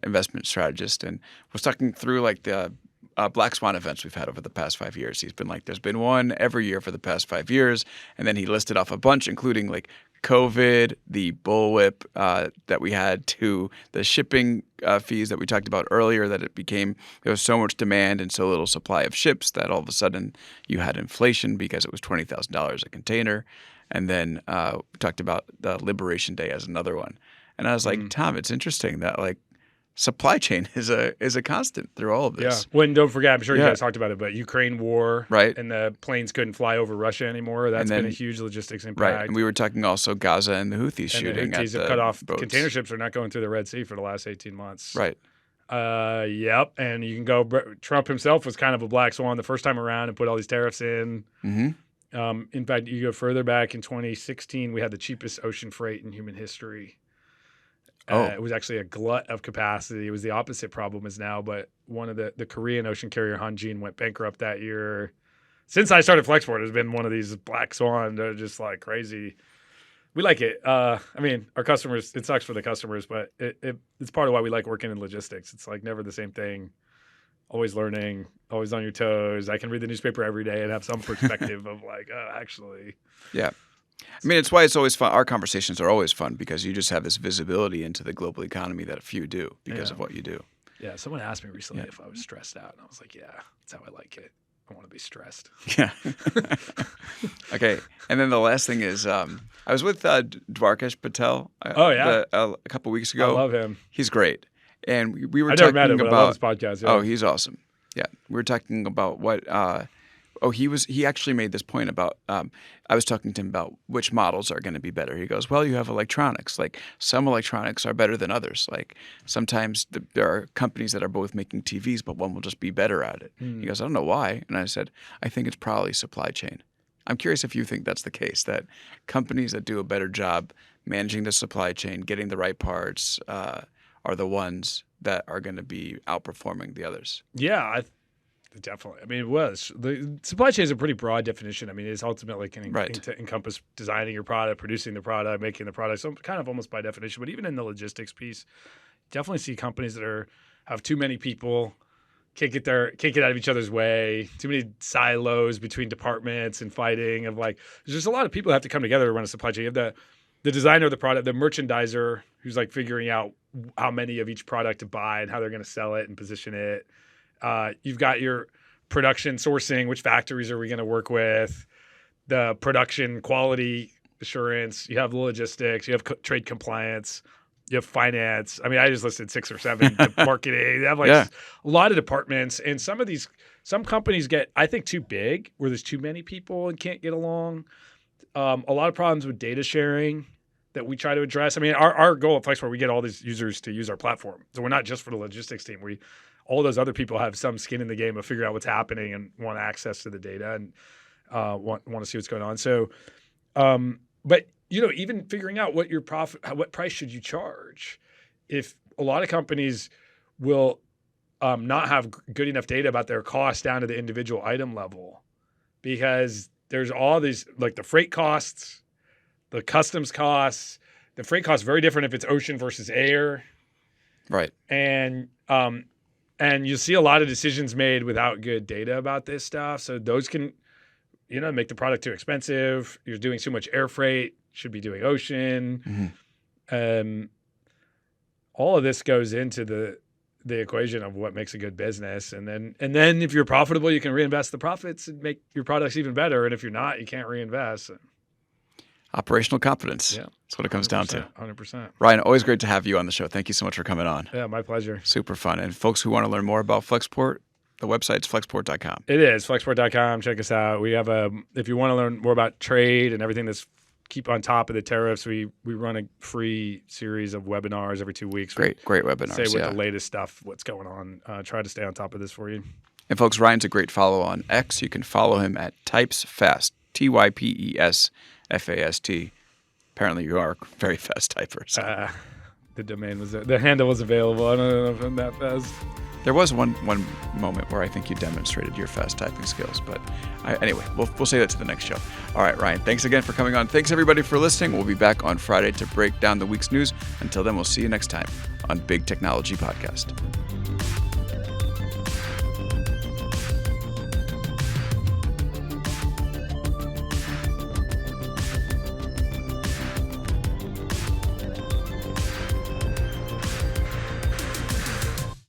investment strategist, and was talking through like the Black Swan events we've had over the past 5 years. He's been like, there's been one every year for the past 5 years, and then he listed off a bunch, including like COVID, the bullwhip that we had, to the shipping fees that we talked about earlier, that there was so much demand and so little supply of ships that all of a sudden you had inflation because it was $20,000 a container. And then we talked about the Liberation Day as another one. And I was like, Tom, it's interesting that like supply chain is a constant through all of this. Yeah. Don't forget, I'm sure you guys talked about it, but Ukraine war, right? And the planes couldn't fly over Russia anymore. That's been a huge logistics impact. Right. And we were talking also Gaza and the Houthis shooting. The Houthis have cut off container ships are not going through the Red Sea for the last 18 months. Right. Yep. And you can go. Trump himself was kind of a black swan the first time around and put all these tariffs in. Mm-hmm. In fact, you go further back in 2016, we had the cheapest ocean freight in human history. It was actually a glut of capacity. It was the opposite problem as now, but one of the Korean ocean carrier Hanjin went bankrupt that year. Since I started Flexport, it's been one of these black swan. They're just like crazy. We like it. I mean, our customers, it sucks for the customers, but it's part of why we like working in logistics. It's like never the same thing. Always learning, always on your toes. I can read the newspaper every day and have some perspective of like, actually. Yeah. I mean, it's why it's always fun. Our conversations are always fun because you just have this visibility into the global economy that few do because of what you do. Yeah. Someone asked me recently if I was stressed out, and I was like, yeah, that's how I like it. I want to be stressed. Yeah. Okay. And then the last thing is I was with Dwarkesh Patel a couple weeks ago. I love him. He's great. And we were I talking never met him, about but I love his podcast. Yeah. Oh, he's awesome. Yeah. We were talking about what he actually made this point about I was talking to him about which models are going to be better. He goes, well, you have electronics. Like some electronics are better than others. Like sometimes there are companies that are both making TVs, but one will just be better at it. He goes, I don't know why. And I said, I think it's probably supply chain. I'm curious if you think that's the case, that companies that do a better job managing the supply chain, getting the right parts, are the ones that are going to be outperforming the others. Yeah, definitely. I mean, it was. The supply chain is a pretty broad definition. I mean, it's ultimately can encompass designing your product, producing the product, making the product, so kind of almost by definition. But even in the logistics piece, definitely see companies that have too many people, can't get out of each other's way, too many silos between departments and fighting of like, there's just a lot of people that have to come together to run a supply chain. You have the designer of the product, the merchandiser who's like figuring out how many of each product to buy and how they're going to sell it and position it. You've got your production sourcing, which factories are we going to work with, the production quality assurance, you have the logistics, you have trade compliance, you have finance. I mean, I just listed 6 or 7, marketing. They have a lot of departments. And some companies get, I think, too big where there's too many people and can't get along. A lot of problems with data sharing that we try to address. I mean, our goal at Flexport, we get all these users to use our platform. So we're not just for the logistics team. All those other people have some skin in the game of figuring out what's happening and want access to the data and want to see what's going on. So, but even figuring out what price should you charge? If a lot of companies will not have good enough data about their costs down to the individual item level, because there's all these like the freight costs, the customs costs. The freight costs very different if it's ocean versus air, right? And you see a lot of decisions made without good data about this stuff. So those can, make the product too expensive. You're doing too much air freight. Should be doing ocean. Mm-hmm. All of this goes into the equation of what makes a good business. And then if you're profitable, you can reinvest the profits and make your products even better. And if you're not, you can't reinvest. Operational competence. Yeah. That's what it comes down to. 100%. Ryan, always great to have you on the show. Thank you so much for coming on. Yeah, my pleasure. Super fun. And folks who want to learn more about Flexport, the website's flexport.com. It is, flexport.com. Check us out. We have if you want to learn more about trade and everything that's keep on top of the tariffs, we run a free series of webinars every 2 weeks. Great webinars. Say what the latest stuff, what's going on. Try to stay on top of this for you. And folks, Ryan's a great follow on X. You can follow him at TypesFast, TypesFast. Apparently, you are a very fast typer. So. The handle was available. I don't know if I'm that fast. There was one moment where I think you demonstrated your fast typing skills, but anyway, we'll say that to the next show. All right, Ryan, thanks again for coming on. Thanks everybody for listening. We'll be back on Friday to break down the week's news. Until then, we'll see you next time on Big Technology Podcast.